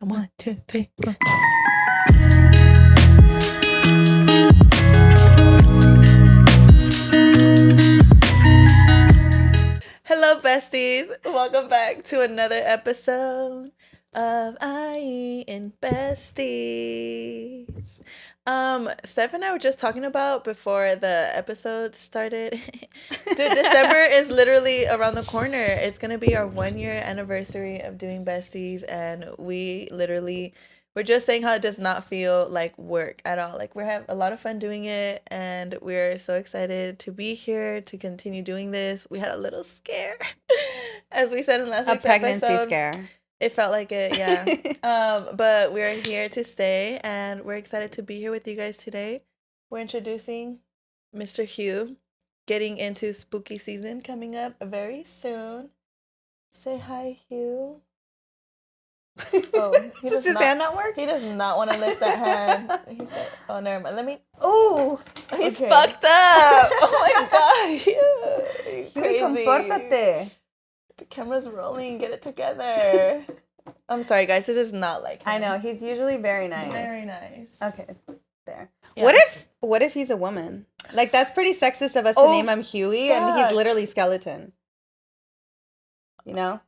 1, 2, 3, 4. Hello, besties. Welcome back to another episode of IE and Besties. Steph and I were just talking about before the episode started. Dude, December is literally around the corner. It's gonna be our 1-year anniversary of doing Besties, and we're just saying how it does not feel like work at all. Like, we have a lot of fun doing it, and we're so excited to be here to continue doing this. We had a little scare, as we said in last week's episode. A pregnancy scare. It felt like it, yeah. But we're here to stay, and we're excited to be here with you guys today. We're introducing Mr. Hugh, getting into spooky season coming up very soon. Say hi, Hugh. Oh, does his hand not work? He does not want to lift that hand. He said, "Oh, never mind. Let me." Oh, he's fucked up. Oh my god, Hugh, crazy. Compórtate. The camera's rolling. Get it together. I'm sorry, guys. This is not like him. I know, he's usually very nice. Very nice. Okay, there. Yeah. What if he's a woman? Like, that's pretty sexist of us to name him Huey, and he's literally skeleton. You know?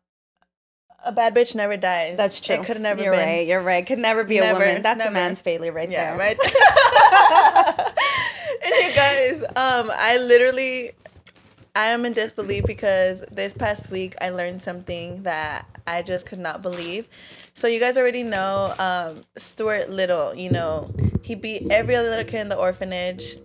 A bad bitch never dies. That's true. It could have never You're been. right. You're right. Could never be a woman. That's a man's failure right there. Yeah, right. And you guys, I am in disbelief because this past week I learned something that I just could not believe. So you guys already know Stuart Little. You know, he beat every other little kid in the orphanage,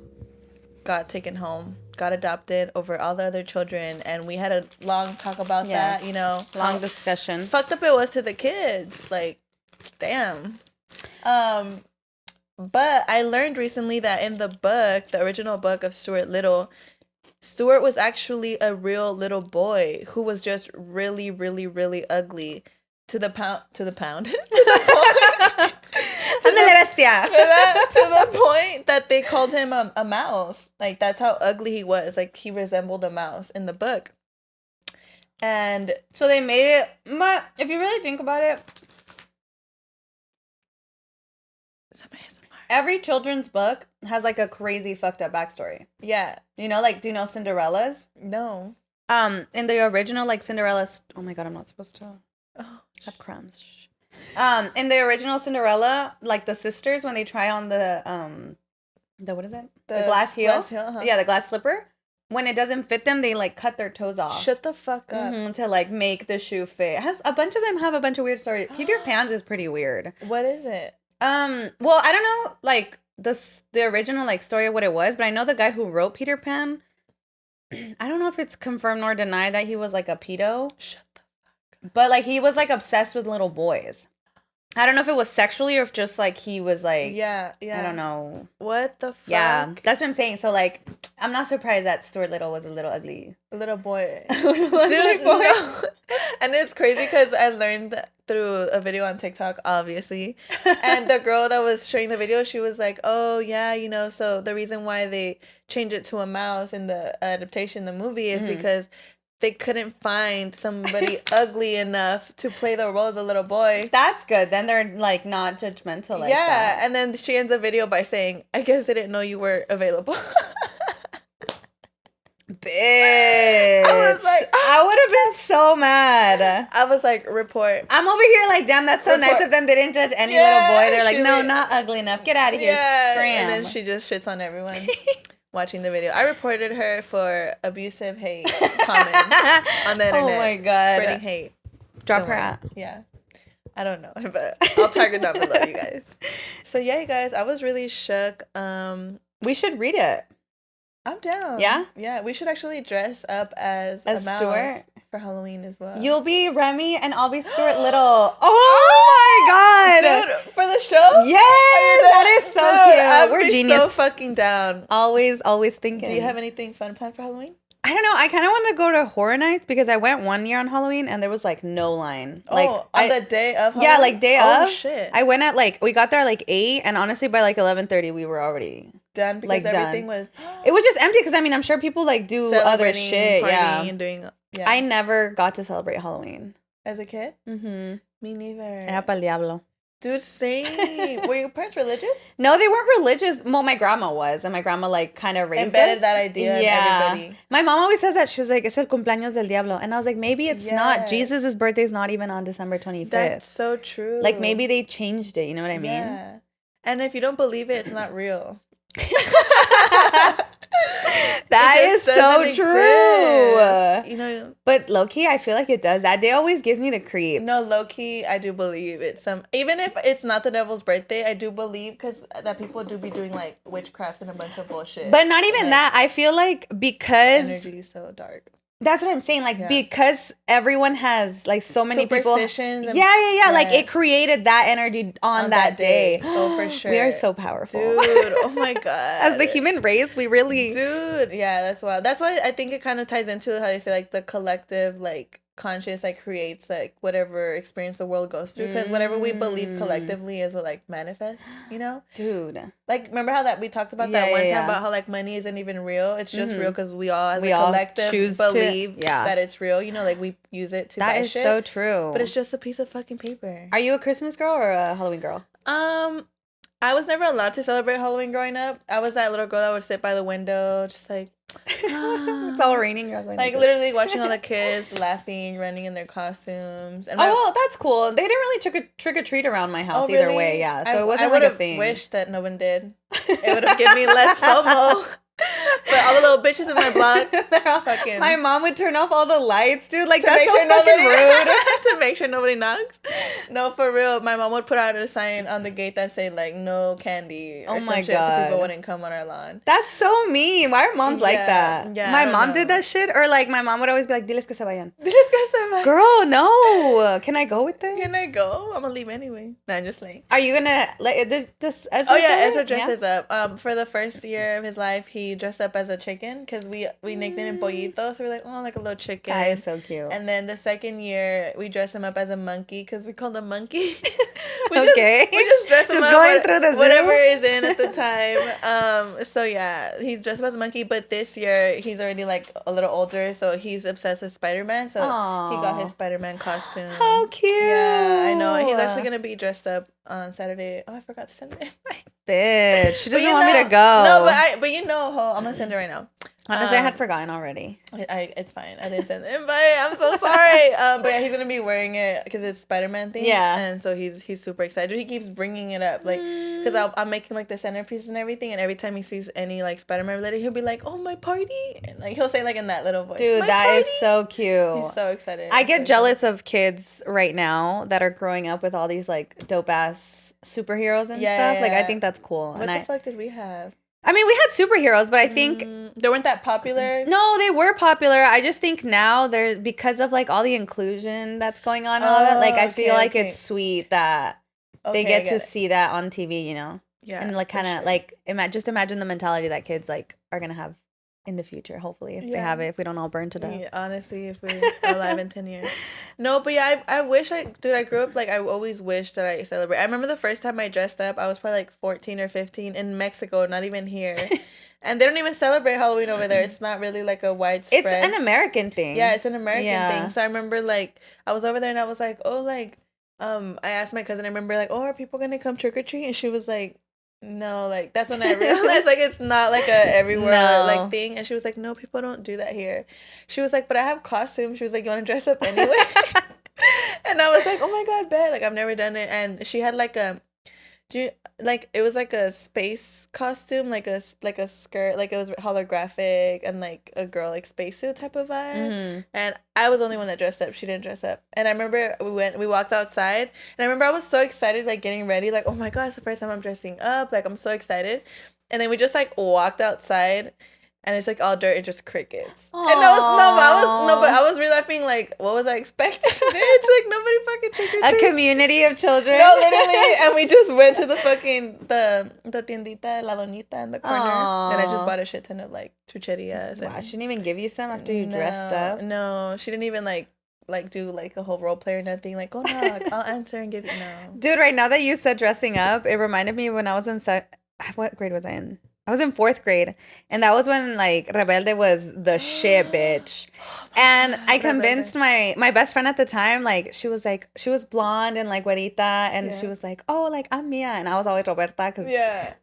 got taken home, got adopted over all the other children, and we had a long talk about that, you know. Long discussion. Fucked up it was to the kids. Like, damn. But I learned recently that in the book, the original book of Stuart Little, Stuart was actually a real little boy who was just really, really, really ugly to the point to the point that they called him a mouse. Like, that's how ugly he was. Like, he resembled a mouse in the book. And so they made it, but if you really think about it, every children's book has like a crazy fucked up backstory. Yeah. You know, like, do you know Cinderella's? No. In the original, like, Cinderella's, oh my god, I'm not supposed to have crumbs. In the original Cinderella, like, the sisters, when they try on the what is it? The glass heel? Yeah, the glass slipper. When it doesn't fit them, they, like, cut their toes off. Shut the fuck up. To, like, make the shoe fit. A bunch of them have a bunch of weird stories. Peter Pan's is pretty weird. What is it? Well, I don't know, like, the original, like, story of what it was, but I know the guy who wrote Peter Pan, I don't know if it's confirmed nor denied that he was, like, a pedo. Shut the fuck up. But, like, he was, like, obsessed with little boys. I don't know if it was sexually or if just, like, he was, like... Yeah. I don't know. What the fuck? Yeah, that's what I'm saying. So, like, I'm not surprised that Stuart Little was a little ugly. A little boy. Dude, boy. No. And it's crazy because I learned that through a video on TikTok, obviously. And the girl that was showing the video, she was like, oh, yeah, you know, so the reason why they changed it to a mouse in the adaptation, the movie, is because they couldn't find somebody ugly enough to play the role of the little boy. That's good. Then they're, like, not judgmental like that. Yeah, and then she ends the video by saying, I guess they didn't know you were available. Bitch. I would have been so mad. I was like, report. I'm over here like, damn, that's so nice of them. They didn't judge any little boy. They're like, no, not ugly enough. Get out of here. Scram. And then she just shits on everyone watching the video. I reported her for abusive hate comments on the internet. Oh my god. Spreading hate. Drop her out. Yeah. I don't know, but I'll tag her down below, you guys. So yeah, you guys, I was really shook. We should read it. I'm down. Yeah? Yeah, we should actually dress up as a mouse Stuart for Halloween as well. You'll be Remy and I'll be Stuart Little. Oh my god. Dude, for the show? Yes! That is so cute. We're genius. So fucking down. Always thinking. Do you have anything fun planned for Halloween? I don't know. I kind of want to go to Horror Nights because I went one year on Halloween and there was like no line. Like, on the day of Halloween? Yeah, like day of. Oh, shit. I went at like, we got there like 8 and honestly by like 11:30 we were already done because like, everything was... It was just empty because I mean, I'm sure people like do other shit. Yeah. And doing... Yeah. I never got to celebrate Halloween. As a kid? Mm-hmm. Me neither. Era pa'l diablo. Dude, same. Were your parents religious? No, they weren't religious. Well, my grandma was, and my grandma like kind of raised Embedded us. that idea in everybody. My mom always says that. She's like, "Es el cumpleaños del diablo," and I was like, maybe it's not. Yes. Jesus' birthday is not even on December 25th. That's so true. Like maybe they changed it. You know what I mean? Yeah. And if you don't believe it, it's not real. That is so true. You know, but low key, I feel like it does. That day always gives me the creeps. no, low key, I do believe it's even if it's not the devil's birthday, I do believe because that people do be doing like witchcraft and a bunch of bullshit. But not even that. I feel like because energy is so dark. That's what I'm saying. Like, because everyone has, like, so many people. Superstitions. Yeah. Right. Like, it created that energy on that day. Oh, for sure. We are so powerful. Dude, oh my God. As the human race, we really. Dude, yeah, that's wild. That's why I think it kind of ties into how they say, like, the collective, like, conscious, like, creates, like, whatever experience the world goes through. Because whatever we believe collectively is what, like, manifests, you know? Dude. Like, remember how that we talked about that one time about how, like, money isn't even real? It's just real because we all, as a collective, believe that it's real. You know, like, we use it to buy shit. That is so true. But it's just a piece of fucking paper. Are you a Christmas girl or a Halloween girl? I was never allowed to celebrate Halloween growing up. I was that little girl that would sit by the window, just like... It's all raining. You're going like literally watching all the kids laughing, running in their costumes. And well, that's cool. They didn't really trick or treat around my house either way. Yeah, so it wasn't like a thing. I would have wished that no one did. It would have given me less FOMO. But all the little bitches in my block, they're all fucking. My mom would turn off all the lights, dude. Like, that's so fucking rude. To make sure nobody knocks. No, for real. My mom would put out a sign on the gate that said like no candy. Or some shit so people wouldn't come on our lawn. That's so mean. Why are moms like that? Yeah, my mom did that shit, or like my mom would always be like, "Diles que se vayan." Diles que se vayan. Girl, no. Can I go with them? Can I go? I'm gonna leave anyway. No, I'm just like. Are you gonna like? Does Ezra? Oh yeah, Ezra dresses up. For the first year of his life, he dressed up as a chicken because we nicknamed him Pollito, so we're like, oh, like a little chicken. That is so cute. And then the second year, we dressed him up as a monkey because we called him Monkey. we just dress him up going through the zoo? Whatever is in at the time. So yeah, he's dressed up as a monkey, but this year he's already like a little older, so he's obsessed with Spider-Man. So he got his Spider-Man costume. How cute! Yeah, I know. He's actually gonna be dressed up on Saturday. Oh, I forgot to send it. Bitch, she doesn't want me to go. No, but you know, I'm gonna send it right now. Honestly, I had forgotten already. It's fine. I didn't send the invite. I'm so sorry. But yeah, he's gonna be wearing it because it's Spider-Man themed. Yeah. And so he's super excited. He keeps bringing it up, like, because I'm making like the centerpiece and everything. And every time he sees any like Spider-Man related, he'll be like, "Oh, my party!" And like he'll say like in that little voice. Dude, that is so cute. He's so excited. I get jealous of kids right now that are growing up with all these like dope ass superheroes and stuff. Like I think that's cool. What the fuck did we have? I mean, we had superheroes, but I think they weren't that popular. No, they were popular. I just think now there's because of like all the inclusion that's going on and all that. Like I feel like it's sweet that they get to see that on TV, you know? Yeah. And like kind of like just imagine the mentality that kids like are gonna have in the future, hopefully, if they have it, if we don't all burn to death. Yeah, honestly, if we're alive in 10 years. No, but yeah, I wish I grew up, like, I always wished that I celebrate. I remember the first time I dressed up, I was probably, like, 14 or 15 in Mexico, not even here. And they don't even celebrate Halloween over there. It's not really, like, a widespread. It's an American thing. Yeah, it's an American thing. So I remember, like, I was over there and I was like, oh, like, I asked my cousin, I remember, like, oh, are people gonna come trick-or-treat? And she was like, no, like, that's when I realized, like, it's not, like, a everywhere, like, thing. And she was like, no, people don't do that here. She was like, but I have costumes. She was like, you want to dress up anyway? And I was like, oh, my God, bet. Like, I've never done it. And she had, like, it was, like, a space costume, like a skirt. Like, it was holographic and, like, a girl, like, spacesuit type of vibe. Mm-hmm. And I was the only one that dressed up. She didn't dress up. And I remember we walked outside. And I remember I was so excited, like, getting ready. Like, oh, my God, it's the first time I'm dressing up. Like, I'm so excited. And then we just, like, walked outside. And it's like all dirt and just crickets. Aww. And I was really laughing, like, what was I expecting, bitch? Like, nobody fucking trick-or-treat. A community of children. No, literally. And we just went to the fucking the tiendita, la donita in the corner. Aww. And I just bought a shit ton of like chucherias. Wow, she didn't even give you some after you dressed up? No, she didn't even like do like a whole role play or nothing. Like, go knock, I'll answer and give you no. Dude, right now that you said dressing up, it reminded me when I was in what grade was I in? I was in 4th grade, and that was when like Rebelde was the shit, bitch. And I convinced my best friend at the time, like she was blonde and like güerita, and she was like, oh, like I'm Mia, and I was always Roberta because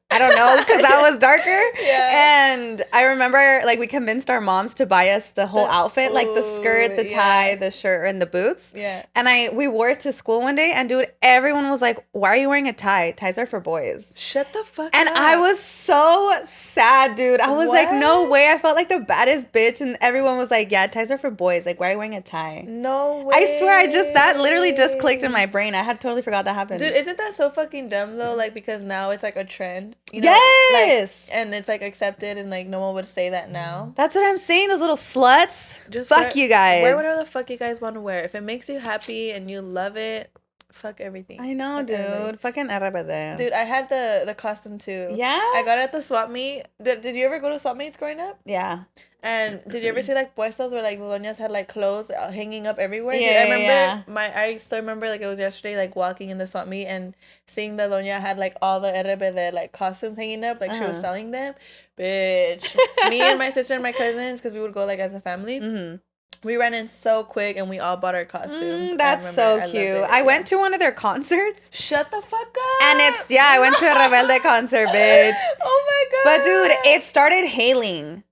I don't know, because I was darker. And I remember like we convinced our moms to buy us the whole outfit, like the skirt, the tie, the shirt, and the boots. And we wore it to school one day, and dude, everyone was like, why are you wearing a tie? Ties are for boys. Shut the fuck up. And I was so sad, dude. I was like, no way. I felt like the baddest bitch, and everyone was like, yeah, ties are for boys. Like, why are you wearing a tie? No way. I swear, that literally just clicked in my brain. I had totally forgot that happened. Dude, isn't that so fucking dumb though? Like, because now it's like a trend. You know? Yes. Like, and it's like accepted, and like no one would say that now. That's what I'm saying. Those little sluts. Just fuck you guys. Wear whatever the fuck you guys want to wear. If it makes you happy and you love it, fuck everything. I know, fuck dude. Everything. Fucking Rebelde. Dude, I had the costume too. Yeah? I got it at the swap meet. Did you ever go to swap meets growing up? Yeah. And did you ever see like puestos where like the doñas had like clothes hanging up everywhere? Yeah, dude, I remember I still remember like it was yesterday, like walking in the swap meet and seeing the doña had like all the Rebelde like costumes hanging up, like she was selling them. Bitch. Me and my sister and my cousins, because we would go like as a family. Mm-hmm. We ran in so quick and we all bought our costumes. That's so cute. I went to one of their concerts. Shut the fuck up. And I went to a Rebelde concert, bitch. Oh my god. But dude, it started hailing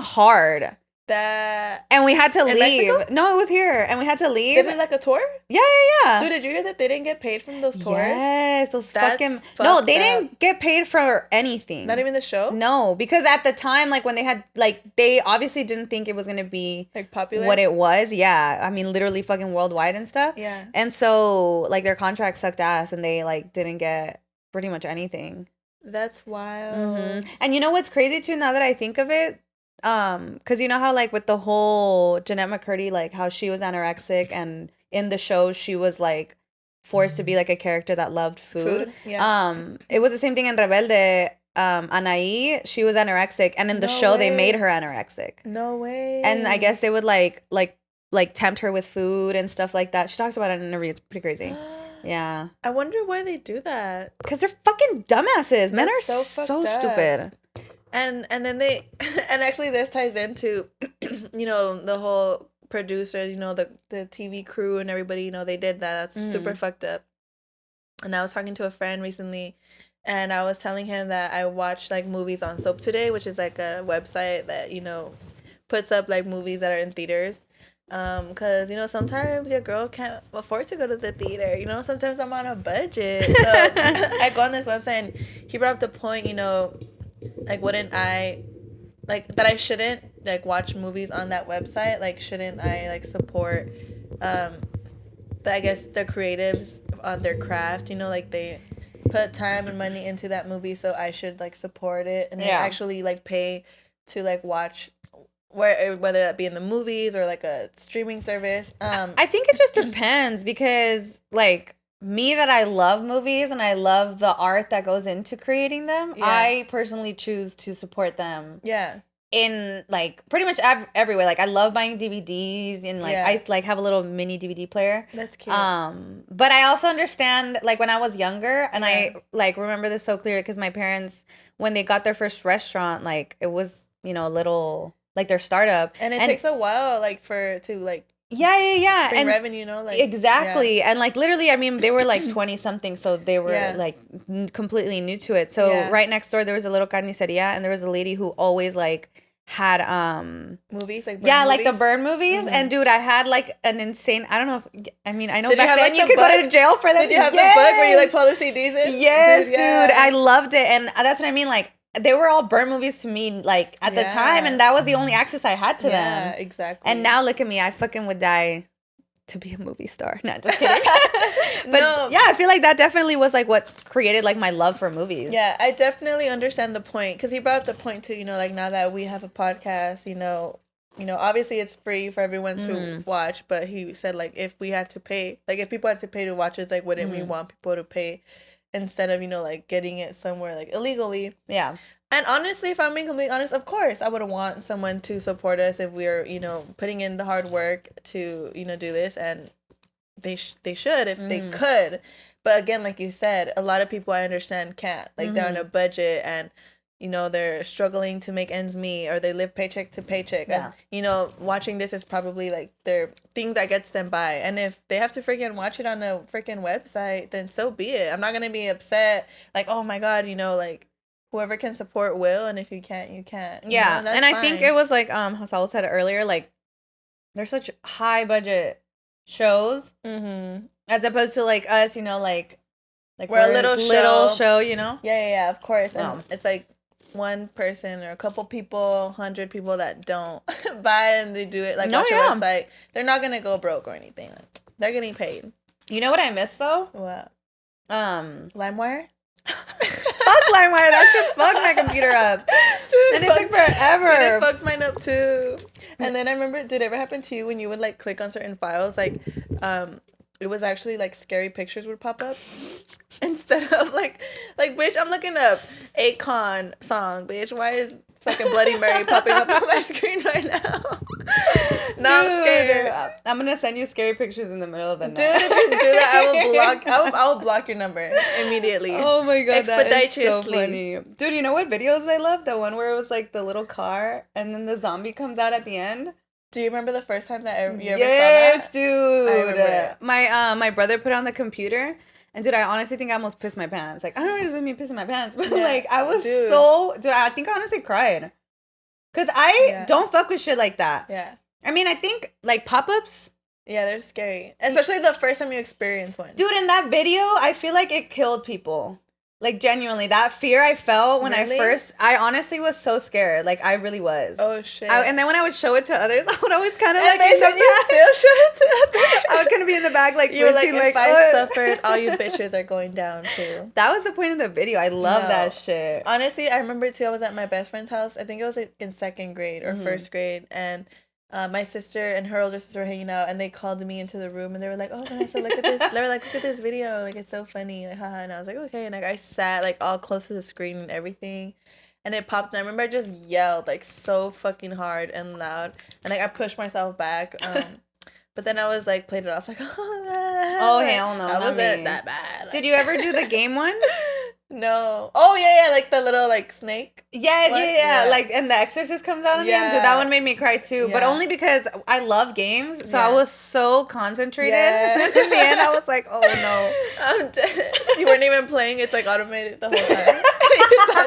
hard. And we had to leave. Mexico? No, it was here. And we had to leave. They did like a tour? Yeah. Dude, did you hear that they didn't get paid from those tours? Yes, No, they didn't get paid for anything. Not even the show? No, because at the time, like when they had, like, they obviously didn't think it was going to be like popular. What it was. Yeah. I mean, literally fucking worldwide and stuff. Yeah. And so, like, their contract sucked ass and they, like, didn't get pretty much anything. That's wild. Mm-hmm. And you know what's crazy too, now that I think of it? Because you know how like with the whole Jeanette McCurdy, like how she was anorexic and in the show she was like forced to be like a character that loved food. Yeah. It was the same thing in Rebelde. Anaí, she was anorexic, and in the show they made her anorexic. No way. And I guess they would like tempt her with food and stuff like that. She talks about it in an interview. It's pretty crazy. Yeah. I wonder why they do that. Because they're fucking dumbasses. Men are so stupid. And then they, and actually this ties into, you know, the whole producers, you know, the TV crew and everybody, you know, they did that. That's super fucked up. And I was talking to a friend recently, and I was telling him that I watched like movies on Soap Today, which is like a website that, you know, puts up like movies that are in theaters. Because, you know, sometimes your girl can't afford to go to the theater, you know, sometimes I'm on a budget. So I go on this website, and he brought up the point, you know, like, wouldn't I, like, that I shouldn't, like, watch movies on that website? Like, shouldn't I, like, support, I guess, the creatives on their craft? You know, like, they put time and money into that movie, so I should, like, support it and actually, like, pay to, like, watch, whether that be in the movies or, like, a streaming service. I think it just depends because, like, me that I love movies and I love the art that goes into creating them, I personally choose to support them. Yeah. In like pretty much every way. Like I love buying DVDs and like I like have a little mini DVD player. That's cute. But I also understand like when I was younger and I like remember this so clear because my parents when they got their first restaurant, like it was, you know, a little like their startup. And it takes a while like to Yeah. Bring and revenue, you know, like exactly. And like literally, I mean, they were like 20 something, so they were like completely new to it. So right next door there was a little carniceria, and there was a lady who always like had movies like like the burn movies. Mm-hmm. And dude, I had like an insane. I don't know if I know did back then like, you could go to jail for that. Did you have the book where you like pull the CDs in? Yes, dude, I loved it, and that's what I mean, like. They were all burn movies to me, like, at the time, and that was the only access I had to them. Yeah, exactly. And now, look at me. I fucking would die to be a movie star. No, just kidding. But, yeah, I feel like that definitely was, like, what created, like, my love for movies. Yeah, I definitely understand the point. Because he brought up the point, too, you know, like, now that we have a podcast, you know, obviously it's free for everyone to watch. But he said, like, if we had to pay, like, if people had to pay to watch it, like, wouldn't we want people to pay instead of, you know, like, getting it somewhere, like, illegally? Yeah. And honestly, if I'm being completely honest, of course, I would want someone to support us if we're, you know, putting in the hard work to, you know, do this. And they should if they could. But again, like you said, a lot of people I understand can't. Like, they're on a budget and, you know, they're struggling to make ends meet or they live paycheck to paycheck. Yeah. And, you know, watching this is probably like their thing that gets them by. And if they have to freaking watch it on a freaking website, then so be it. I'm not going to be upset. Like, oh my God, you know, like whoever can support will. And if you can't, you can't. You Yeah. know? And I think it was like, Hasal said earlier, like, there's such high budget shows as opposed to like us, you know, like we're a little show, you know? Yeah, of course. And it's like one person or a couple people, 100 people that don't buy and they do it like watch a website. They're not gonna go broke or anything. Like, they're getting paid. You know what I miss though? What? LimeWire? Fuck LimeWire. That shit fucked my computer up. Dude, and it took forever. Dude, it fucked mine up too. And then I remember, did it ever happen to you when you would like click on certain files, like it was actually like scary pictures would pop up instead of like bitch, I'm looking up Akon song, bitch. Why is fucking Bloody Mary popping up on my screen right now? Now I'm scared. I'm gonna send you scary pictures in the middle of the night. Dude, if you do that, I will block your number immediately. Oh my God, that is so funny. Dude, you know what videos I love? The one where it was like the little car and then the zombie comes out at the end. Do you remember the first time that you ever saw that? Yes, dude. I remember it. My brother put it on the computer, and dude, I honestly think I almost pissed my pants. Like, I don't know, just made me piss in my pants, but like, I was dude, I think I honestly cried, cause I don't fuck with shit like that. Yeah. I mean, I think like pop-ups. Yeah, they're scary, especially the first time you experience one. Dude, in that video, I feel like it killed people. Like, genuinely, that fear I felt when I honestly was so scared. Like, I really was. Oh, shit. And then when I would show it to others, I would always kind of like, in the back. You still show it to them. I would kind of be in the back, like, you were like, if I suffered, all you bitches are going down, too. That was the point of the video. I love that shit. Honestly, I remember, too, I was at my best friend's house. I think it was like in second grade or first grade, and my sister and her older sister were hanging out, and they called me into the room, and they were like, "Oh, Vanessa, look at this." They were like, "Look at this video. Like, it's so funny." Like, haha. And I was like, "Okay." And like, I sat like all close to the screen and everything, and it popped. And I remember I just yelled like so fucking hard and loud, and like I pushed myself back. But then I was like, played it off like, "Oh hell no, that wasn't that bad." Like, did you ever do the game one? No. Oh yeah, like the little like snake. Yeah. Like, and the Exorcist comes out in the end. Dude, that one made me cry too, but only because I love games, so I was so concentrated. Yeah. In the end, I was like, "Oh no, I'm dead." You weren't even playing; it's like automated the whole time.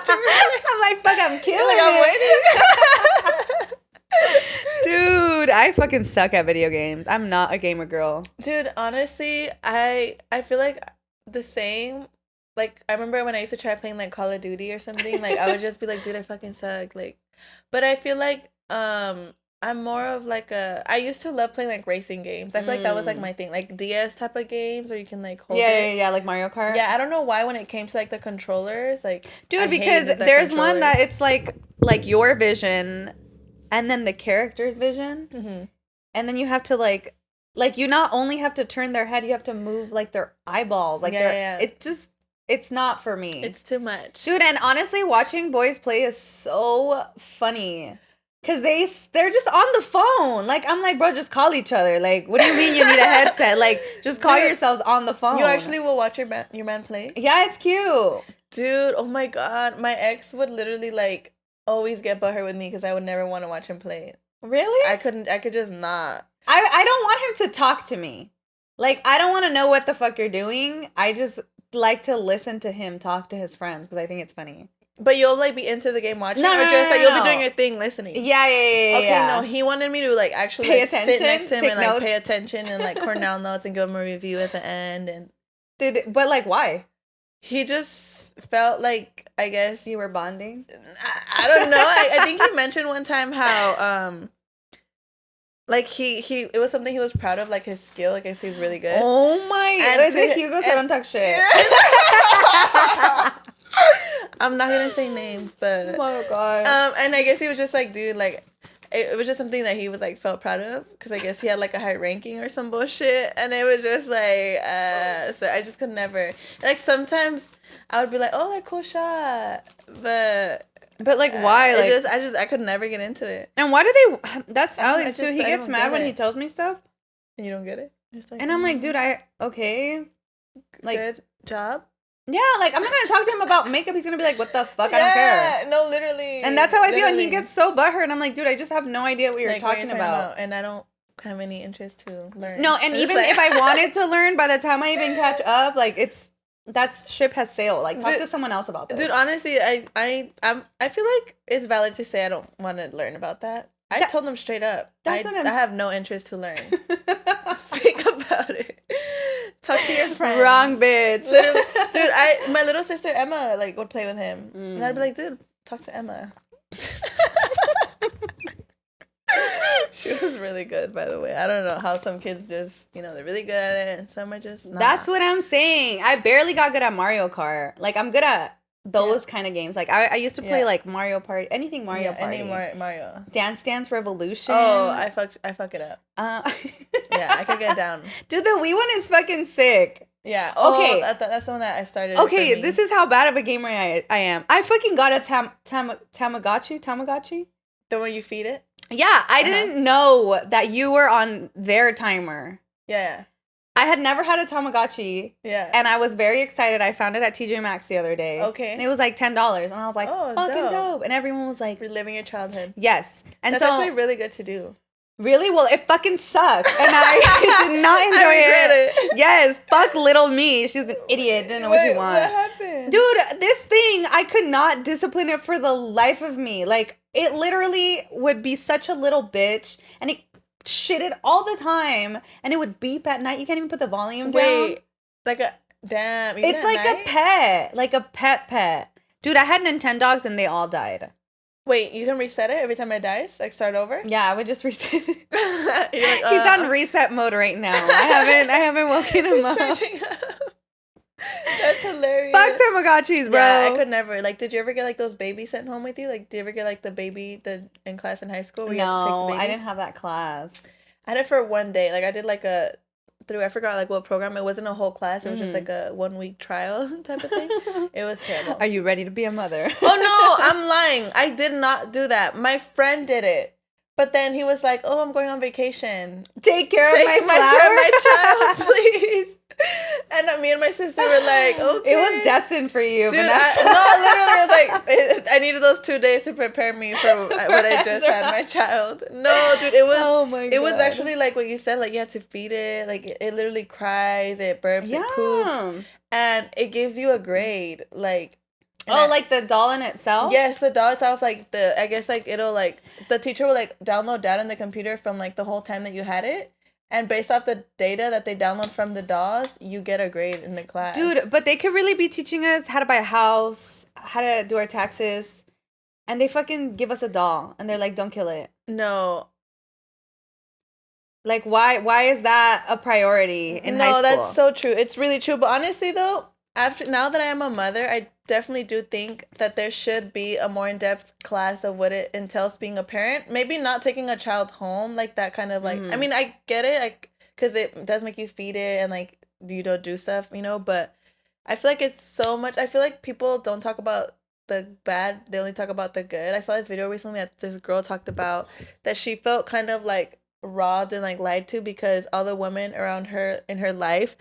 I'm like, "Fuck, I'm killing it." I'm waiting. Dude, I fucking suck at video games. I'm not a gamer girl. Dude, honestly, I feel like the same. Like, I remember when I used to try playing, like, Call of Duty or something, like, I would just be like, dude, I fucking suck, like, but I feel like, I'm more of, like, I used to love playing, like, racing games. I feel like that was, like, my thing, like, DS type of games, where you can, like, hold it. Yeah, like Mario Kart. Yeah, I don't know why when it came to, like, the controllers, like, dude, because there's one that it's, like, your vision, and then the character's vision, and then you have to, like, you not only have to turn their head, you have to move, like, their eyeballs, like, it just... It's not for me. It's too much. Dude, and honestly, watching boys play is so funny. Because they're just on the phone. Like, I'm like, bro, just call each other. Like, what do you mean you need a headset? Like, just call yourselves on the phone. You actually will watch your man play? Yeah, it's cute. Dude, oh my God. My ex would literally, like, always get butthurt with me because I would never want to watch him play. Really? I could just not. I don't want him to talk to me. Like, I don't want to know what the fuck you're doing. I just... like to listen to him talk to his friends because I think it's funny. But you'll like be into the game watching, or just like you'll be doing your thing listening. Yeah. Okay, no, he wanted me to like actually pay like, attention, sit next to him and like notes. pay attention and like Cornell notes and give him a review at the end. And but like why? He just felt like, I guess you were bonding. I don't know. I think he mentioned one time how like it was something he was proud of, like his skill. Like I guess he's really good. Oh my! Is it Hugo? So I don't talk shit. I'm not gonna say names, but oh my God. And I guess he was just like, dude, like it was just something that he was like felt proud of because I guess he had like a high ranking or some bullshit, and it was just like so I just could never, like, sometimes I would be like, oh, like cool shot, but like why? Like I could never get into it. And why do they? That's Alex too. He gets mad when he tells me stuff, and you don't get it. Like, and I'm like, dude, okay, like good job. Yeah, like, I'm not going to talk to him about makeup. He's going to be like, what the fuck? I don't care. No, literally. And that's how I feel. And he gets so butthurt. And I'm like, dude, I just have no idea what you're talking about. And I don't have any interest to learn. No, and even if I wanted to learn, by the time I even catch up, like, that ship has sailed. Like, talk to someone else about this. Dude, honestly, I feel like it's valid to say I don't want to learn about that. I told them straight up. I have no interest to learn. Speak about it. Talk to your friends. Wrong bitch. Literally, dude, my little sister Emma like would play with him, and I'd be like, dude, talk to Emma. She was really good, by the way. I don't know how some kids just, they're really good at it, and some are just not. That's what I'm saying. I barely got good at Mario Kart. Like, I'm good at those kind of games. Like, I used to play like Mario Party, anything Mario Party. Any Mario. Dance Dance Revolution. Oh, I fuck it up. Yeah, I could get down. Dude, the Wii one is fucking sick. Yeah. Okay. That's the one that I started. Okay, this is how bad of a gamer I am. I fucking got a Tamagotchi. The one you feed it? Yeah, I didn't know that you were on their timer. Yeah. I had never had a Tamagotchi. Yeah. And I was very excited. I found it at TJ Maxx the other day. Okay. And it was like $10. And I was like, oh, fucking dope. And everyone was like, reliving your childhood. Yes. And that's actually really good to do. Really? Well, it fucking sucked. And I did not enjoy it. Yes. Fuck little me. She's an idiot. Didn't know what she wanted. What happened? Dude, this thing, I could not discipline it for the life of me. Like, it literally would be such a little bitch. And it shitted all the time. And it would beep at night. You can't even put the volume down. Like a... Damn. It's like a pet. Like a pet. Dude, I had Nintendogs and they all died. Wait, you can reset it every time it dies? Like, start over? Yeah, I would just reset it. He's on reset mode right now. I haven't woken him up. That's hilarious. Fuck Tamagotchis, bro. Yeah, I could never. Like, did you ever get, like, those babies sent home with you? Like, did you ever get, like, the baby in class in high school? Where you had to take the baby? I didn't have that class. I had it for one day. Like, I did, like, I forgot, like, what program. It wasn't a whole class. It was just, like, a 1 week trial type of thing. It was terrible. Are you ready to be a mother? Oh, no, I'm lying. I did not do that. My friend did it. But then he was like, oh, I'm going on vacation. Take care of my child, please. And me and my sister were like, okay. It was destined for you, Dude, Vanessa. literally, I was like, I needed those 2 days to prepare me for what I just had my child. No, dude, it was, oh my God. It was actually like what you said, like you had to feed it. Like it literally cries, it burps, it poops. And it gives you a grade. Like, like the doll in itself? Yes, the doll itself, like I guess like it'll like, the teacher will like download data on the computer from like the whole time that you had it. And based off the data that they download from the dolls, you get a grade in the class. Dude, but they could really be teaching us how to buy a house, how to do our taxes. And they fucking give us a doll. And they're like, don't kill it. No. Like, why is that a priority in high school? No, that's so true. It's really true. But honestly, though, now that I am a mother, I definitely do think that there should be a more in-depth class of what it entails being a parent. Maybe not taking a child home, like that kind of like, I mean, I get it, like, because it does make you feed it and like you don't do stuff, but I feel like it's so much, I feel like people don't talk about the bad, they only talk about the good. I saw this video recently that this girl talked about that she felt kind of like robbed and like lied to because all the women around her in her life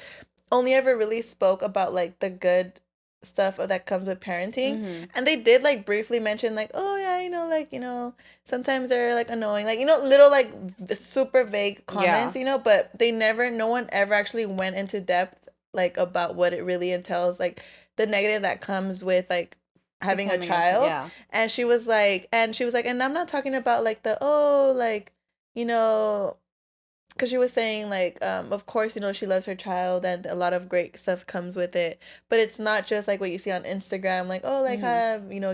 only ever really spoke about like the good stuff that comes with parenting. And they did like briefly mention like, oh yeah, like, sometimes they're like annoying, like, little like super vague comments, but no one ever actually went into depth like about what it really entails, like the negative that comes with like having a child. And she was like, and I'm not talking about like because she was saying, like, of course, she loves her child and a lot of great stuff comes with it. But it's not just, like, what you see on Instagram, like, oh, like,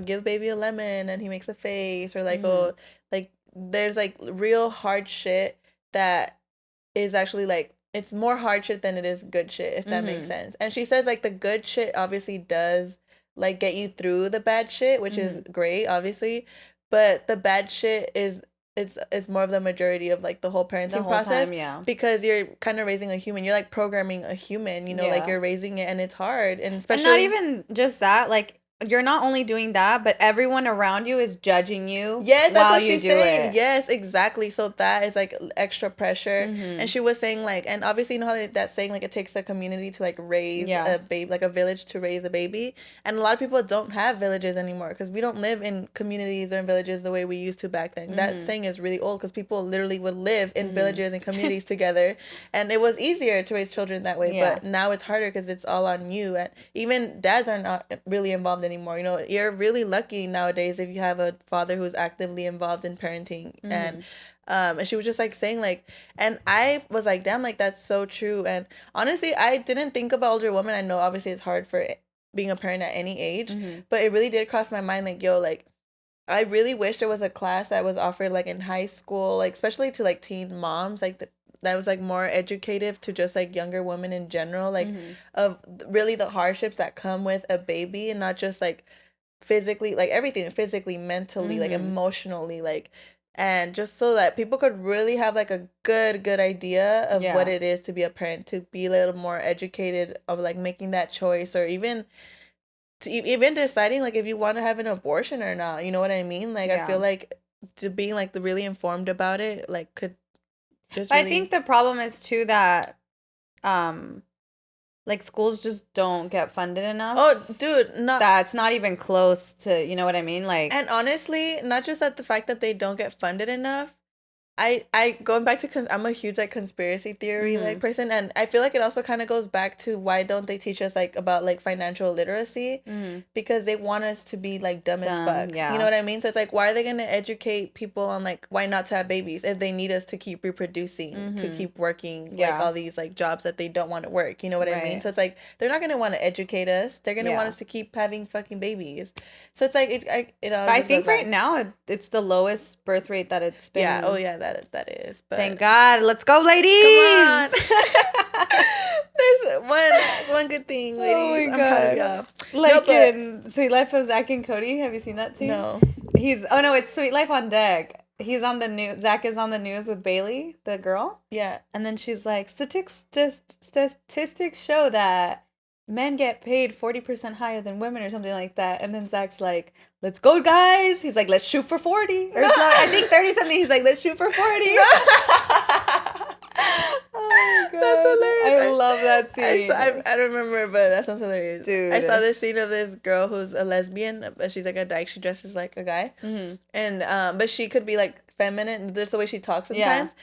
give baby a lemon and he makes a face. Or, like, oh, like, there's, like, real hard shit that is actually, like, it's more hard shit than it is good shit, if that makes sense. And she says, like, the good shit obviously does, like, get you through the bad shit, which is great, obviously. But the bad shit is... It's more of the majority of like the whole parenting process because you're kind of raising a human. You're like programming a human, like you're raising it and it's hard. And especially and not even just that, like you're not only doing that, but everyone around you is judging you. Yes, that's while what you she's do saying. it. Yes, exactly. So that is like extra pressure. Mm-hmm. And she was saying like, and obviously you know how that's saying like it takes a community to like raise Yeah. a baby, like a village to raise a baby. And a lot of people don't have villages anymore because we don't live in communities or in villages the way we used to back then. Mm-hmm. That saying is really old because people literally would live in Mm-hmm. villages and communities together, and it was easier to raise children that way. Yeah. But now it's harder because it's all on you. And even dads are not really involved anymore. You know, you're really lucky nowadays if you have a father who's actively involved in parenting. Mm-hmm. And she was just like saying like, and I was like, damn, like that's so true. And honestly, I didn't think about older women. I know obviously it's hard for being a parent at any age, Mm-hmm. but it really did cross my mind like, yo, like I really wish there was a class that was offered like in high school, like especially to like teen moms, like that was like more educative to just like younger women in general, like Mm-hmm. of really the hardships that come with a baby, and not just like physically, like everything, physically, mentally, like Mm-hmm. emotionally, like, and just so that people could really have like a good idea of Yeah. what it is to be a parent, to be a little more educated of like making that choice, or even to even deciding like if you want to have an abortion or not. You know what I mean? Like I Yeah. feel like to being like the really informed about it, like could just But really. I think the problem is too that like schools just don't get funded enough. Oh, dude, not. That's not even close to, you know what I mean? Like, And honestly, not just that the fact that they don't get funded enough. I going back to I'm a huge like conspiracy theory like person, and I feel like it also kind of goes back to why don't they teach us like about like financial literacy, because they want us to be like dumb as fuck. yeah. You know what I mean? So it's like, why are they gonna educate people on like why not to have babies if they need us to keep reproducing, to keep working like Yeah. all these like jobs that they don't want to work. You know what I mean? Right. So it's like they're not gonna want to educate us. They're gonna want us to keep having fucking babies. So it's like it all. But I just think goes right back. now it's the lowest birth rate that it's been. Yeah. Oh yeah. That is. But Thank God. Let's go, ladies. come on. There's one good thing, ladies. Oh my I'm proud of God. y'all. Like No, in Sweet Life of Zach and Cody. Have you seen that scene? No. It's Sweet Life on Deck. He's on the news. Zach is on the news with Bailey, the girl. Yeah. And then she's like, statistics show that men get paid 40% higher than women or something like that. And then Zach's like, let's go, guys. He's like, let's shoot for 40. Or it's not, I think 30 something. He's like, let's shoot for 40. Oh my God. That's hilarious. I love that scene. I don't remember, but that sounds hilarious. Dude. I saw this scene of this girl who's a lesbian, but she's like a dyke. She dresses like a guy. And but she could be like feminine. There's the way she talks sometimes.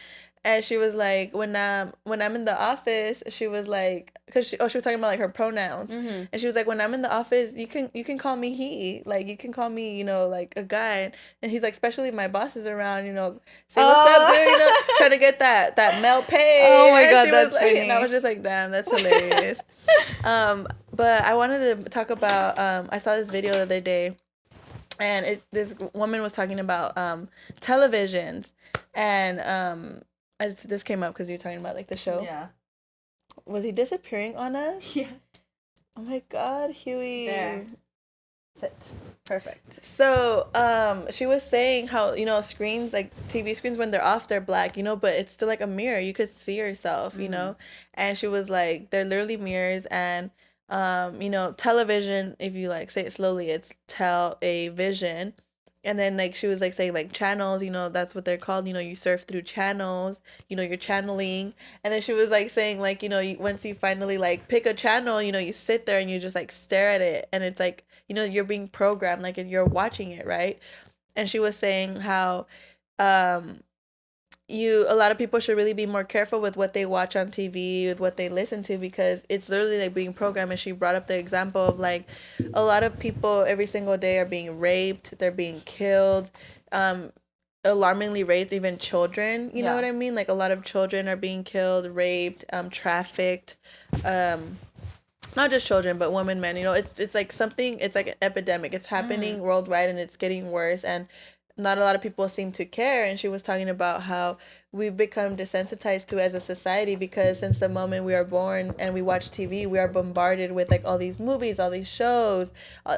And she was like, when I'm in the office, she was like, because she was talking about like her pronouns, and she was like, when I'm in the office, you can call me he, like you can call me, you know, like a guy. And he's like, especially if my boss is around, you know, say what's up, dude, you know, trying to get that male pay. Oh my God, she that's was like, funny. and I was just like, damn, that's hilarious. But I wanted to talk about, I saw this video the other day, and this woman was talking about televisions, and this came up because you were talking about like the show. Yeah. Was he disappearing on us? Yeah. Oh my God, Huey. There. Sit. Perfect. So, she was saying how, you know, screens, like TV screens, when they're off, they're black, you know, but it's still like a mirror. You could see yourself, you know? And she was like, they're literally mirrors. And, you know, television, if you like say it slowly, it's tell-a-vision. And then like she was like saying like channels, you know, that's what they're called, you know, you surf through channels, you know, you're channeling. And then she was like saying like, you know, once you finally like pick a channel, you know, you sit there and you just like stare at it, and it's like, you know, you're being programmed, like you're watching it, right? And she was saying how a lot of people should really be more careful with what they watch on TV, with what they listen to, because it's literally like being programmed. And she brought up the example of like a lot of people every single day are being raped, they're being killed, alarmingly raped, even children, you know what I mean? Like a lot of children are being killed, raped, trafficked, not just children, but women, men, you know, it's like something, it's like an epidemic. It's happening worldwide, and it's getting worse, and not a lot of people seem to care. And she was talking about how we've become desensitized to as a society, because since the moment we are born and we watch TV, we are bombarded with like all these movies, all these shows,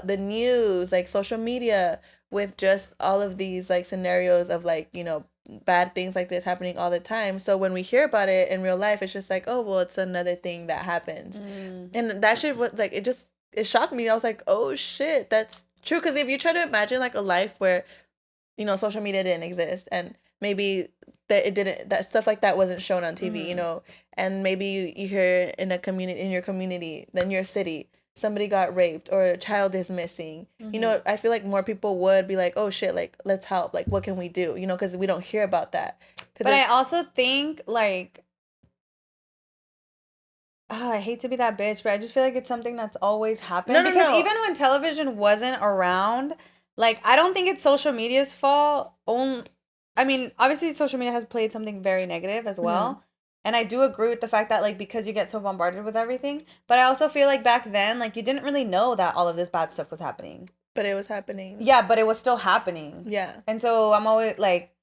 the news, like social media, with just all of these like scenarios of like, you know, bad things like this happening all the time. So when we hear about it in real life, it's just like, oh well, it's another thing that happens. And that shit was like, it just it shocked me. I was like, oh shit, that's true. Because if you try to imagine like a life where, you know, social media didn't exist, and maybe that stuff like that wasn't shown on TV, you know, and maybe you hear in your community, then your city, somebody got raped or a child is missing, you know, I feel like more people would be like, oh shit, like, let's help, like, what can we do, you know, because we don't hear about that. But I also think, like, I hate to be that bitch, but I just feel like it's something that's always happened. Because even when television wasn't around, like, I don't think it's social media's fault. I mean, obviously, social media has played something very negative as well. And I do agree with the fact that, like, because you get so bombarded with everything. But I also feel like back then, like, you didn't really know that all of this bad stuff was happening. But it was happening. Yeah, but it was still happening. Yeah. And so I'm always, like,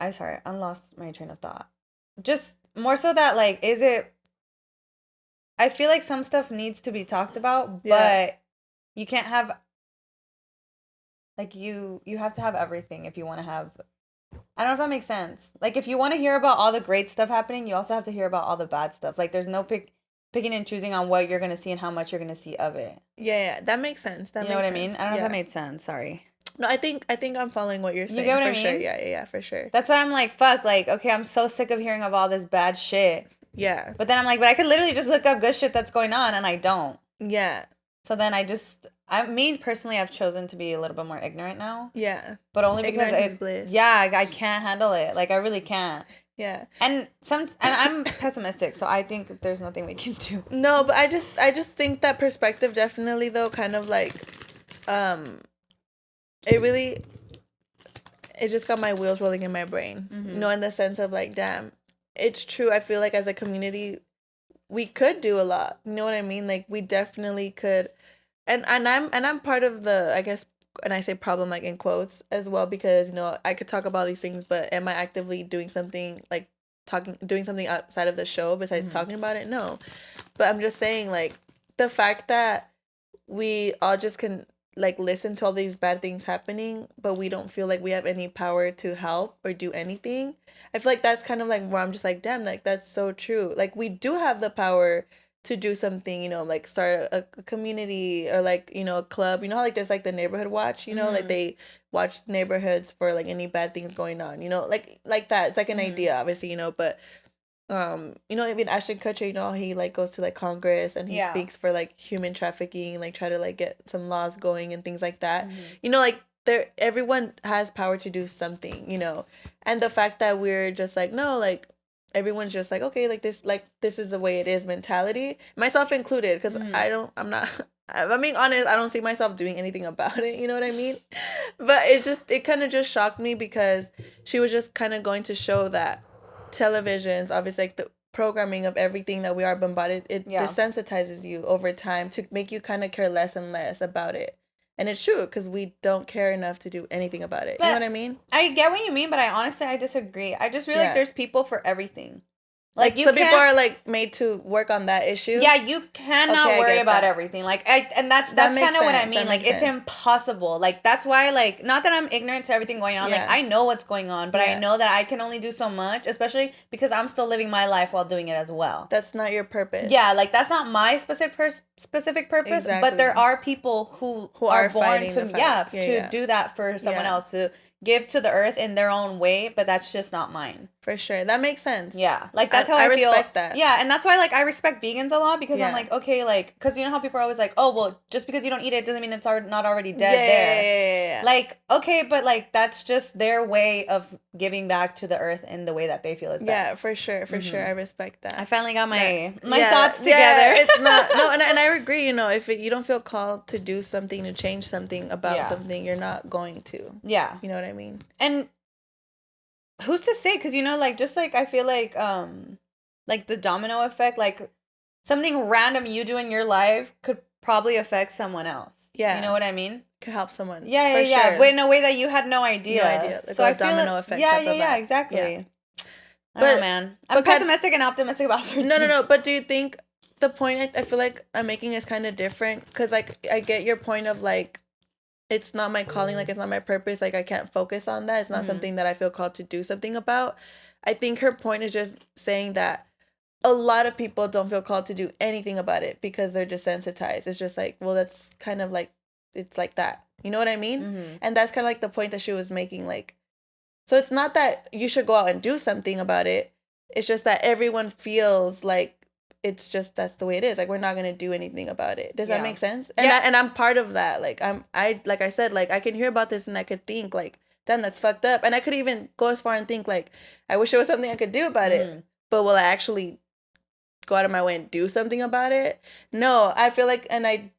I'm sorry, I lost my train of thought. Just more so that, like, I feel like some stuff needs to be talked about, but you can't have, like, you have to have everything if you want to have, I don't know if that makes sense. Like, if you want to hear about all the great stuff happening, you also have to hear about all the bad stuff. Like, there's no picking and choosing on what you're going to see and how much you're going to see of it. Yeah, that makes sense. You know what I mean? I don't know if that made sense. Sorry. No, I think I'm following what you're saying. You get what I mean? Sure. Yeah, for sure. That's why I'm like, fuck, like, okay, I'm so sick of hearing of all this bad shit. Yeah. But then I'm like, but I could literally just look up good shit that's going on, and I don't. Yeah. So then me personally, I've chosen to be a little bit more ignorant now. Yeah. But only because ignorance is bliss. Yeah, I can't handle it. Like, I really can't. Yeah. And I'm pessimistic, so I think that there's nothing we can do. No, but I just think that perspective definitely, though, kind of like, it just got my wheels rolling in my brain. You know, in the sense of like, damn, it's true. I feel like as a community, we could do a lot. You know what I mean? Like, we definitely could. And I'm part of the, I guess, and I say problem like in quotes as well, because, you know, I could talk about these things, but am I actively doing something, like doing something outside of the show besides talking about it? No. But I'm just saying, like, the fact that we all just can, like, listen to all these bad things happening, but we don't feel like we have any power to help or do anything. I feel like that's kind of like where I'm just like, damn, like, that's so true. Like, we do have the power to do something, you know, like start a community or, like, you know, a club. You know how, like, there's like the neighborhood watch, you know, like they watch neighborhoods for like any bad things going on, you know, like that. It's like an idea, obviously, you know, but you know, even Ashton Kutcher, you know, he like goes to like Congress and he speaks for like human trafficking, like try to like get some laws going and things like that. You know, like everyone has power to do something, you know, and the fact that we're just like, no, like, everyone's just like, okay, like this is the way it is mentality, myself included, because I'm being honest, I don't see myself doing anything about it, you know what I mean? But it kind of just shocked me, because she was just kind of going to show that televisions, obviously, like the programming of everything that we are bombarded, it desensitizes you over time to make you kind of care less and less about it. And it's true, because we don't care enough to do anything about it. But you know what I mean? I get what you mean, but I disagree. I just feel like there's people for everything. Like some people are like made to work on that issue. Yeah, you cannot worry about everything. Like that's kind of what I mean. Like, it's impossible. Like, that's why, like, not that I'm ignorant to everything going on. Like, I know what's going on, but I know that I can only do so much, especially because I'm still living my life while doing it as well. That's not your purpose. Yeah, like, that's not my specific purpose. Exactly. But there are people who are born to do that for someone else, to give to the earth in their own way, but that's just not mine. For sure. That makes sense. Yeah. Like, that's how I feel. I respect that. Yeah, and that's why, like, I respect vegans a lot, because I'm like, okay, like, because you know how people are always like, oh, well, just because you don't eat it doesn't mean it's not already dead there. Yeah. Like, okay, but, like, that's just their way of giving back to the earth in the way that they feel is best. Yeah, for sure. For sure. I respect that. I finally got my thoughts together. Yeah, it's not, no, and I agree, you know, if you don't feel called to do something, to change something about something, you're not going to. Yeah. You know what I mean? And who's to say? Because, you know, like, just like, I feel like the domino effect, like, something random you do in your life could probably affect someone else. Yeah. You know what I mean? Could help someone. Yeah, sure. But in a way that you had no idea. Like, so a domino effect. Yeah, exactly. Yeah. I don't know, man. I'm pessimistic and optimistic about certain things. No. But do you think the point I feel like I'm making is kind of different? Because, like, I get your point of, like, it's not my calling, like, it's not my purpose, like, I can't focus on that. It's not something that I feel called to do something about. I think her point is just saying that a lot of people don't feel called to do anything about it because they're desensitized. It's just like, well, that's kind of like, it's like that. You know what I mean? Mm-hmm. And that's kind of like the point that she was making. Like, so it's not that you should go out and do something about it. It's just that everyone feels like it's just that's the way it is. Like, we're not gonna do anything about it. Does that make sense? And I'm part of that. Like, like I said, like I can hear about this and I could think like, damn, that's fucked up. And I could even go as far and think like, I wish there was something I could do about it. But will I actually go out of my way and do something about it? No, I feel like, and I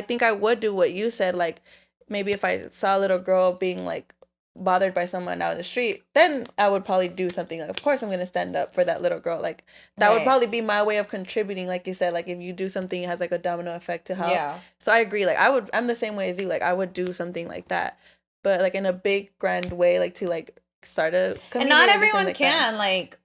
think I would do what you said. Like, maybe if I saw a little girl being like bothered by someone out in the street, then I would probably do something. Like, of course I'm gonna stand up for that little girl. Like, that would probably be my way of contributing. Like you said, like if you do something, it has like a domino effect to help. Yeah. So I agree. Like, I'm the same way as you. Like, I would do something like that, but like in a big grand way, like to like start a community. And not everyone like can. Like,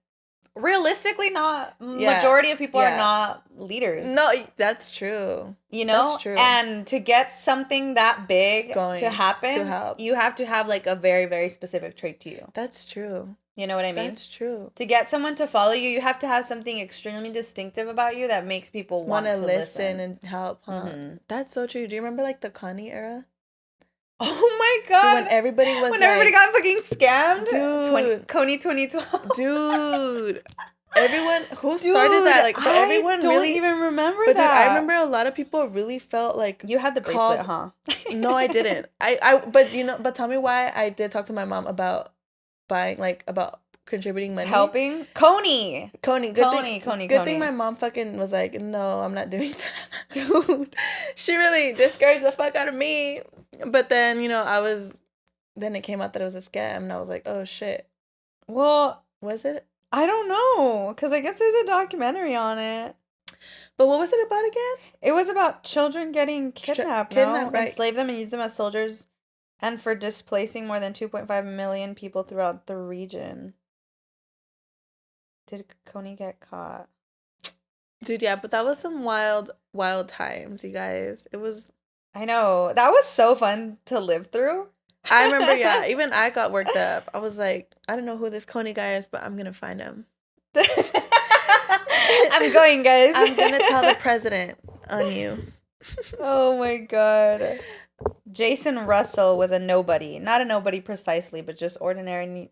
realistically, not majority of people are not leaders. No, that's true. You know, that's true. And to get something that big to happen, to help, you have to have like a very, very specific trait to you. That's true. You know what I mean? That's true. To get someone to follow you, you have to have something extremely distinctive about you that makes people want to listen and help. Huh? Mm-hmm. That's so true. Do you remember like the Kony era? Oh my god! So when everybody got fucking scammed, dude. Kony 2012, dude. Everyone who started that, like, but everyone don't really even remember that. But dude, I remember a lot of people really felt like you had the bracelet, huh? No, I didn't. But tell me why I did talk to my mom about buying, like, about contributing money, helping. Kony. Good thing my mom fucking was like, no, I'm not doing that, dude. She really discouraged the fuck out of me. But then, then it came out that it was a scam, and I was like, oh shit. Well, was it? I don't know, because I guess there's a documentary on it. But what was it about again? It was about children getting kidnapped, right? Enslave them and use them as soldiers, and for displacing more than 2.5 million people throughout the region. Did Kony get caught? Dude, yeah, but that was some wild, wild times, you guys. It was... I know. That was so fun to live through. I remember, yeah, even I got worked up. I was like, I don't know who this Kony guy is, but I'm going to find him. I'm going, guys. I'm going to tell the president on you. Oh, my God. Jason Russell was a nobody. Not a nobody precisely, but just ordinary,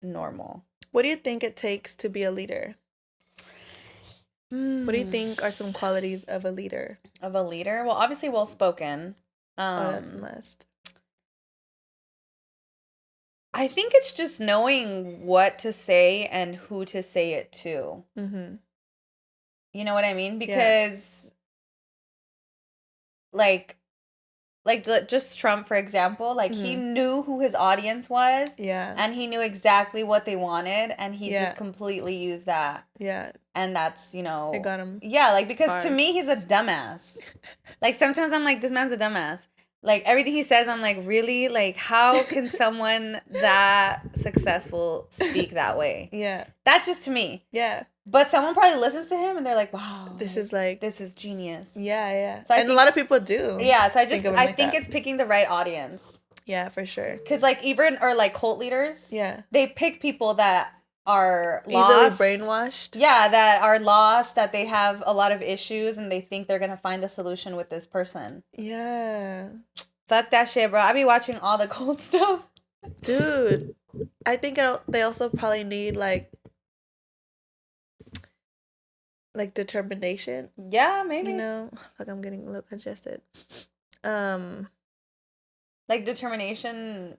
normal. What do you think it takes to be a leader? What do you think are some qualities of a leader? Of a leader? Well, obviously well-spoken. That's a must. I think it's just knowing what to say and who to say it to. Mm-hmm. You know what I mean? Because, like just Trump, for example, like, he knew who his audience was. Yeah. And he knew exactly what they wanted, and he just completely used that. Yeah. And that's, it got him. Yeah, like, because to me, he's a dumbass. Like, sometimes I'm like, this man's a dumbass. Like, everything he says, I'm like, really? Like, how can someone that successful speak that way? Yeah. That's just to me. Yeah. But someone probably listens to him and they're like, wow. This is genius. Yeah, yeah. So a lot of people do. Yeah, so I think it's picking the right audience. Yeah, for sure. Because, like, even, or like cult leaders. Yeah. They pick people that are lost. Easily brainwashed. Yeah, that are lost, that they have a lot of issues, and they think they're going to find a solution with this person. Yeah. Fuck that shit, bro. I be watching all the cult stuff. Dude, I think they also probably need, like determination. Yeah, maybe. Like, I'm getting a little congested. Like, determination.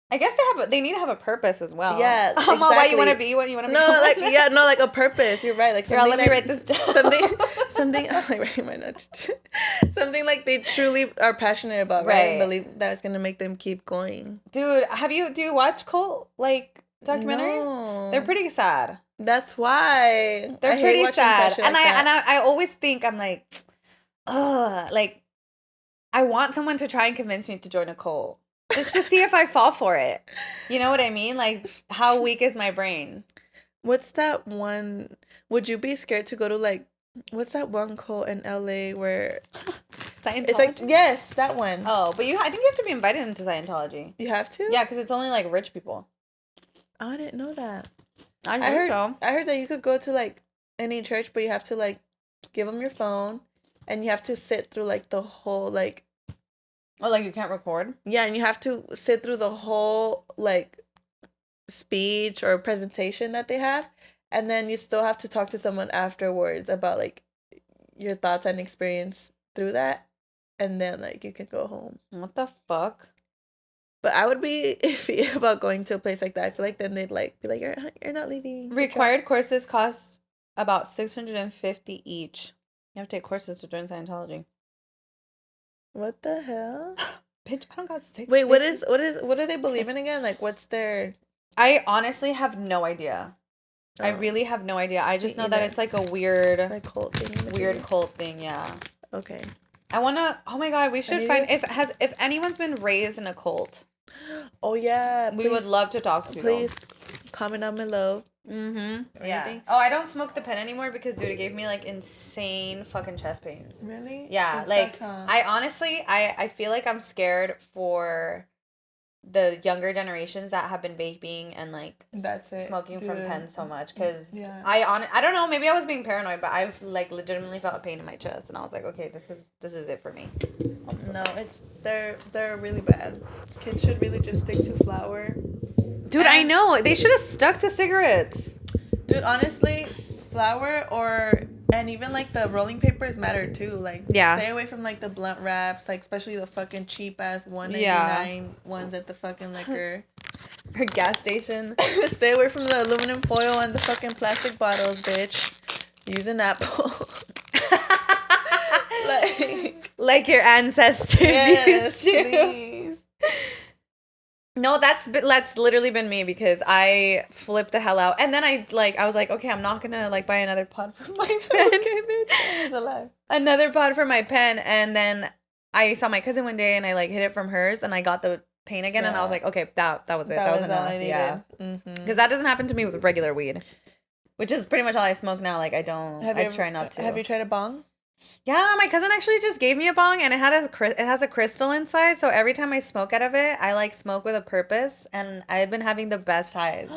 I guess they need to have a purpose as well. Yeah, exactly. What you want to be, what you want to be. No, like a purpose. You're right. Like, let me write this down. Something. I'm like writing my notes. Something like they truly are passionate about, right? And believe that it's gonna make them keep going. Dude, do you watch cult documentaries? No. They're pretty sad. That's why they're pretty sad. And I always think, I'm like, ugh, like, I want someone to try and convince me to join a cult. Just to see if I fall for it. You know what I mean? Like, how weak is my brain? What's that one? Would you be scared to go to, like, what's that one cult in LA where Scientology? It's like, yes, that one. Oh, but I think you have to be invited into Scientology. You have to? Yeah, because it's only like rich people. Oh, I didn't know that. I heard so. I heard that you could go to like any church, but you have to like give them your phone, and you have to sit through like the whole like. Oh, like you can't record? Yeah, and you have to sit through the whole like speech or presentation that they have, and then you still have to talk to someone afterwards about like your thoughts and experience through that, and then like you can go home. What the fuck? But I would be iffy about going to a place like that. I feel like then they'd like be like, you're not leaving. Required courses cost about $650 each. You have to take courses to join Scientology. What the hell? Bitch, I don't got $650. Wait, what do they believe in again? Like, what's their? I honestly have no idea. I really have no idea. I just know that it's like a weird, like cult thing. Weird cult thing. Yeah. Okay. I wanna. Oh my god, we should find if anyone's been raised in a cult. Oh yeah, we would love to talk to you. Please comment down below. Mm-hmm. Yeah. Anything. Oh, I don't smoke the pen anymore because dude, it gave me like insane fucking chest pains. Really? Yeah. Like sucks, huh? I honestly, I feel like I'm scared for the younger generations that have been vaping and like smoking from pens so much because I don't know, maybe I was being paranoid, but I've like legitimately felt a pain in my chest and I was like, okay, this is it for me. No, they're really bad. Kids should really just stick to flour. Dude, I know, they should have stuck to cigarettes. Dude, honestly, flour and even like the rolling papers matter too. Like, stay away from like the blunt wraps, like especially the fucking cheap ass $1.99 ones at the fucking liquor or gas station. Stay away from the aluminum foil and the fucking plastic bottles, bitch. Use an apple. like your ancestors used to. Please. No, that's literally been me because I flipped the hell out. And then I was like, okay, I'm not going to like buy another pod for my pen. Okay, bitch. I was alive. Another pod for my pen. And then I saw my cousin one day and I like hid it from hers and I got the pain again. And I was like, okay, that was it. That was enough. Yeah. Because that doesn't happen to me with regular weed, which is pretty much all I smoke now. Like I try not to. Have you tried a bong? Yeah, my cousin actually just gave me a bong and it has a crystal inside. So every time I smoke out of it, I like smoke with a purpose and I've been having the best highs.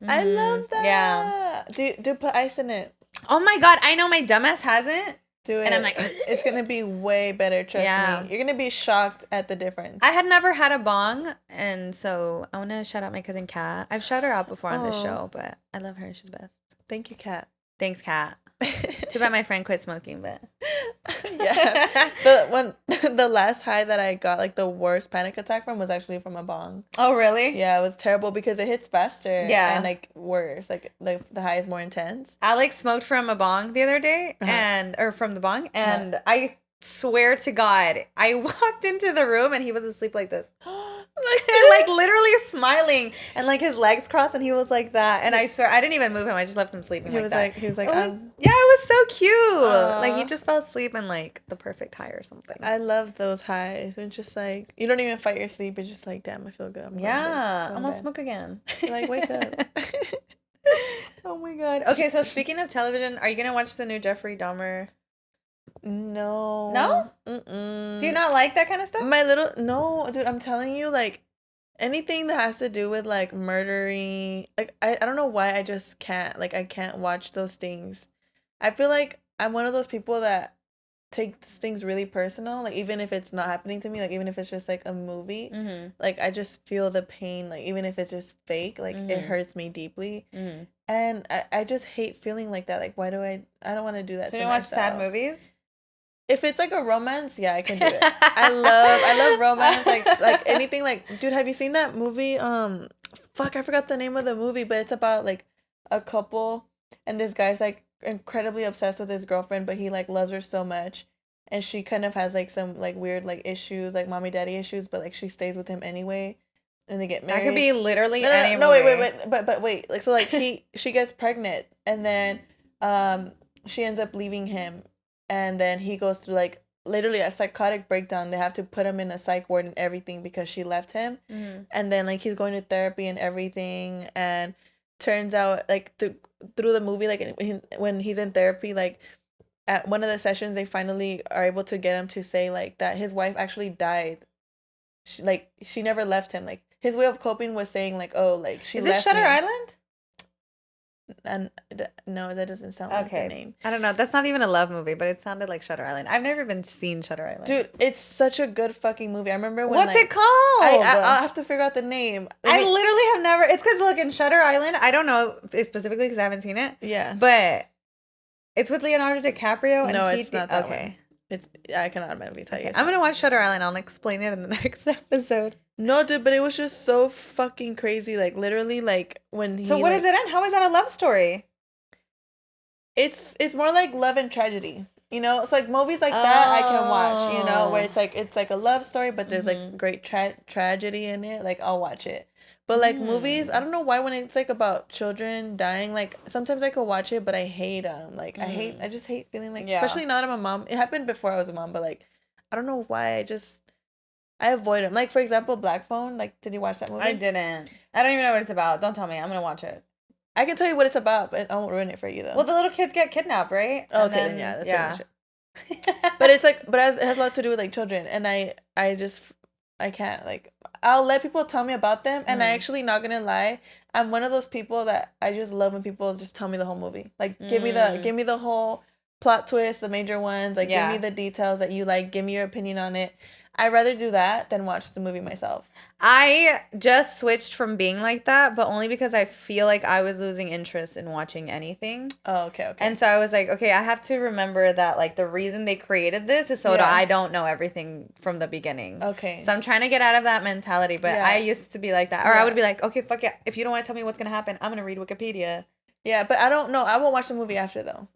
I love that. Yeah. Do put ice in it. Oh my god, I know my dumbass hasn't. Do it. And I'm like, it's going to be way better, trust me. You're going to be shocked at the difference. I had never had a bong and so I want to shout out my cousin Kat. I've shouted her out before on this show, but I love her. She's the best. Thank you, Kat. Thanks, Kat. Too bad my friend quit smoking, but yeah. The last high that I got, like the worst panic attack from, was actually from a bong. Oh really? Yeah, it was terrible because it hits faster. Yeah, and like worse, like the high is more intense. Alex smoked from a bong the other day, or from the bong, and I swear to God, I walked into the room and he was asleep like this. like literally smiling and like his legs crossed and he was like that and I swear I didn't even move him. I just left him sleeping he was that. He was like yeah, it was so cute. Like he just fell asleep in like the perfect high or something. I love those highs. It's just like you don't even fight your sleep. It's just like, damn, I feel good. I'm gonna smoke again. Like wake up. Oh my god. Okay, so speaking of television, are you gonna watch the new Jeffrey Dahmer? No. Do you not like that kind of stuff? No, dude, I'm telling you, like anything that has to do with like murdering, like I don't know why I just can't, like I can't watch those things. I feel like I'm one of those people that takes things really personal, like even if it's not happening to me, like even if it's just like a movie, like I just feel the pain, like even if it's just fake, like it hurts me deeply. And I just hate feeling like that. Like why do I don't want to do that. So you watch sad movies? If it's like a romance, yeah, I can do it. I love romance, like anything. Like, dude, have you seen that movie? Fuck, I forgot the name of the movie, but it's about like a couple, and this guy's like incredibly obsessed with his girlfriend, but he like loves her so much, and she kind of has like some like weird like issues, like mommy daddy issues, but like she stays with him anyway, and they get married. That could be literally any no, wait, but wait, like so like she gets pregnant, and then she ends up leaving him. And then he goes through like literally a psychotic breakdown. They have to put him in a psych ward and everything because she left him. And then like he's going to therapy and everything. And turns out like through the movie, like when he's in therapy, like at one of the sessions, they finally are able to get him to say like that his wife actually died. She never left him. Like his way of coping was saying like, oh, like she left me. Is this Shutter Island? no, that doesn't sound like the name. I don't know. That's not even a love movie, but it sounded like Shutter Island. I've never even seen Shutter Island. Dude, it's such a good fucking movie. I remember when. What's it called? I'll have to figure out the name. I literally have never. It's because look, in Shutter Island, I don't know specifically because I haven't seen it. Yeah. But it's with Leonardo DiCaprio. And no, it's not that okay. one. I cannot automatically tell you. I'm gonna watch Shutter Island. I'll explain it in the next episode. No, dude, but it was just so fucking crazy. Like literally, like when he. So what is it in? How is that a love story? It's more like love and tragedy. You know, it's like movies like that I can watch. You know, where it's like a love story, but there's like great tragedy in it. Like I'll watch it. But like movies, I don't know why when it's like about children dying, like sometimes I could watch it, but I hate them. Like I just hate feeling like, especially now that I'm a mom. It happened before I was a mom, but like I don't know why I avoid them. Like for example, Black Phone. Like, did you watch that movie? I didn't. I don't even know what it's about. Don't tell me. I'm gonna watch it. I can tell you what it's about, but I won't ruin it for you though. Well, the little kids get kidnapped, right? Okay, then yeah, that's pretty much it. But it's like, it has a lot to do with like children, and I can't, like, I'll let people tell me about them, and I actually, not gonna lie, I'm one of those people that I just love when people just tell me the whole movie. Like, give me the whole plot twist, the major ones, like, give me the details that you like, give me your opinion on it. I'd rather do that than watch the movie myself. I just switched from being like that, but only because I feel like I was losing interest in watching anything. Oh, okay. And so I was like, okay, I have to remember that, like, the reason they created this is so that I don't know everything from the beginning. Okay. So I'm trying to get out of that mentality, but I used to be like that. Or I would be like, okay, fuck it. If you don't want to tell me what's going to happen, I'm going to read Wikipedia. Yeah, but I don't know. I won't watch the movie after, though.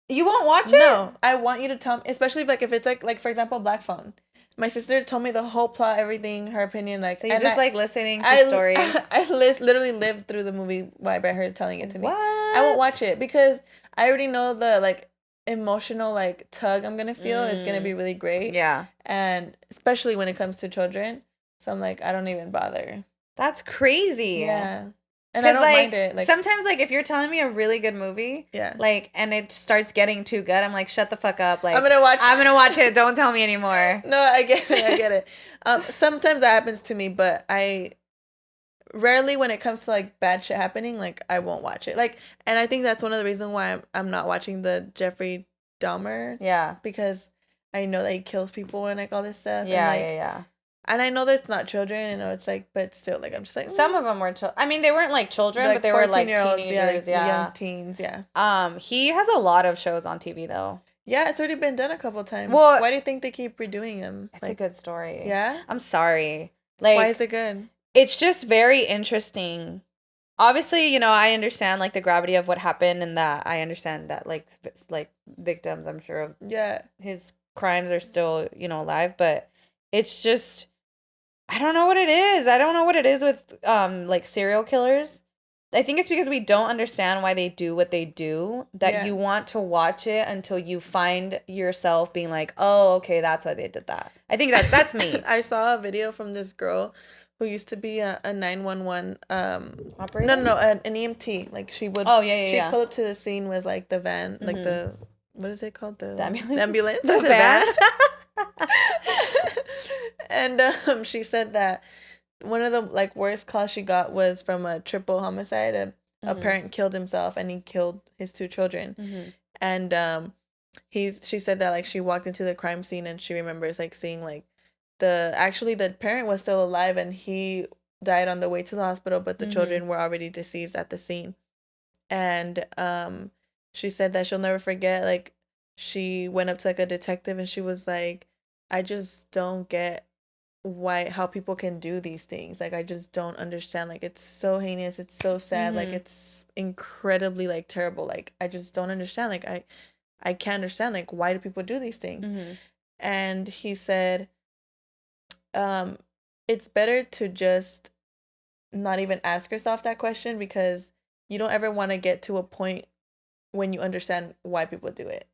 You won't watch it? No. I want you to tell me, especially if it's like for example, Black Phone. My sister told me the whole plot, everything, her opinion. Like, so you're just like listening to stories. I literally lived through the movie by her telling it to me. What? I won't watch it because I already know the like emotional like tug I'm gonna feel is gonna be really great. Yeah. And especially when it comes to children, so I'm like, I don't even bother. That's crazy. Yeah. And I don't mind it. Like, sometimes, like, if you're telling me a really good movie, like, and it starts getting too good, I'm like, shut the fuck up. Like, I'm gonna watch it. Don't tell me anymore. No, I get it. Sometimes that happens to me, but I rarely, when it comes to like bad shit happening, like I won't watch it. Like, and I think that's one of the reasons why I'm not watching the Jeffrey Dahmer. Yeah. Because I know that he kills people and like all this stuff. Yeah, and, like, yeah. And I know that it's not children, you know, it's like, but still, like, I'm just like... Some of them were children. I mean, they weren't, like, children, but they were, like, teenagers, young teens, He has a lot of shows on TV, though. Yeah, it's already been done a couple times. Well... Why do you think they keep redoing them? It's a good story. Yeah? I'm sorry. Like... Why is it good? It's just very interesting. Obviously, you know, I understand, like, the gravity of what happened, and that I understand that, like, victims, I'm sure, of his crimes are still, you know, alive, but it's just... I don't know what it is. I don't know what it is with like serial killers. I think it's because we don't understand why they do what they do that you want to watch it until you find yourself being like, "Oh, okay, that's why they did that." I think that's me. I saw a video from this girl who used to be a 911 operator. No, an EMT. Like she'd pull up to the scene with like the van, like the what is it called? The ambulance. The van. And she said that one of the like worst calls she got was from a triple homicide. A parent killed himself and he killed his 2 children. And she said that like she walked into the crime scene and she remembers like seeing like the parent was still alive and he died on the way to the hospital, but the children were already deceased at the scene. And she said that she'll never forget, like she went up to like a detective and she was like, I just don't get how people can do these things. Like I just don't understand. Like it's so heinous, it's so sad, like it's incredibly like terrible. Like I just don't understand. Like I can't understand, like why do people do these things? And he said it's better to just not even ask yourself that question because you don't ever want to get to a point when you understand why people do it.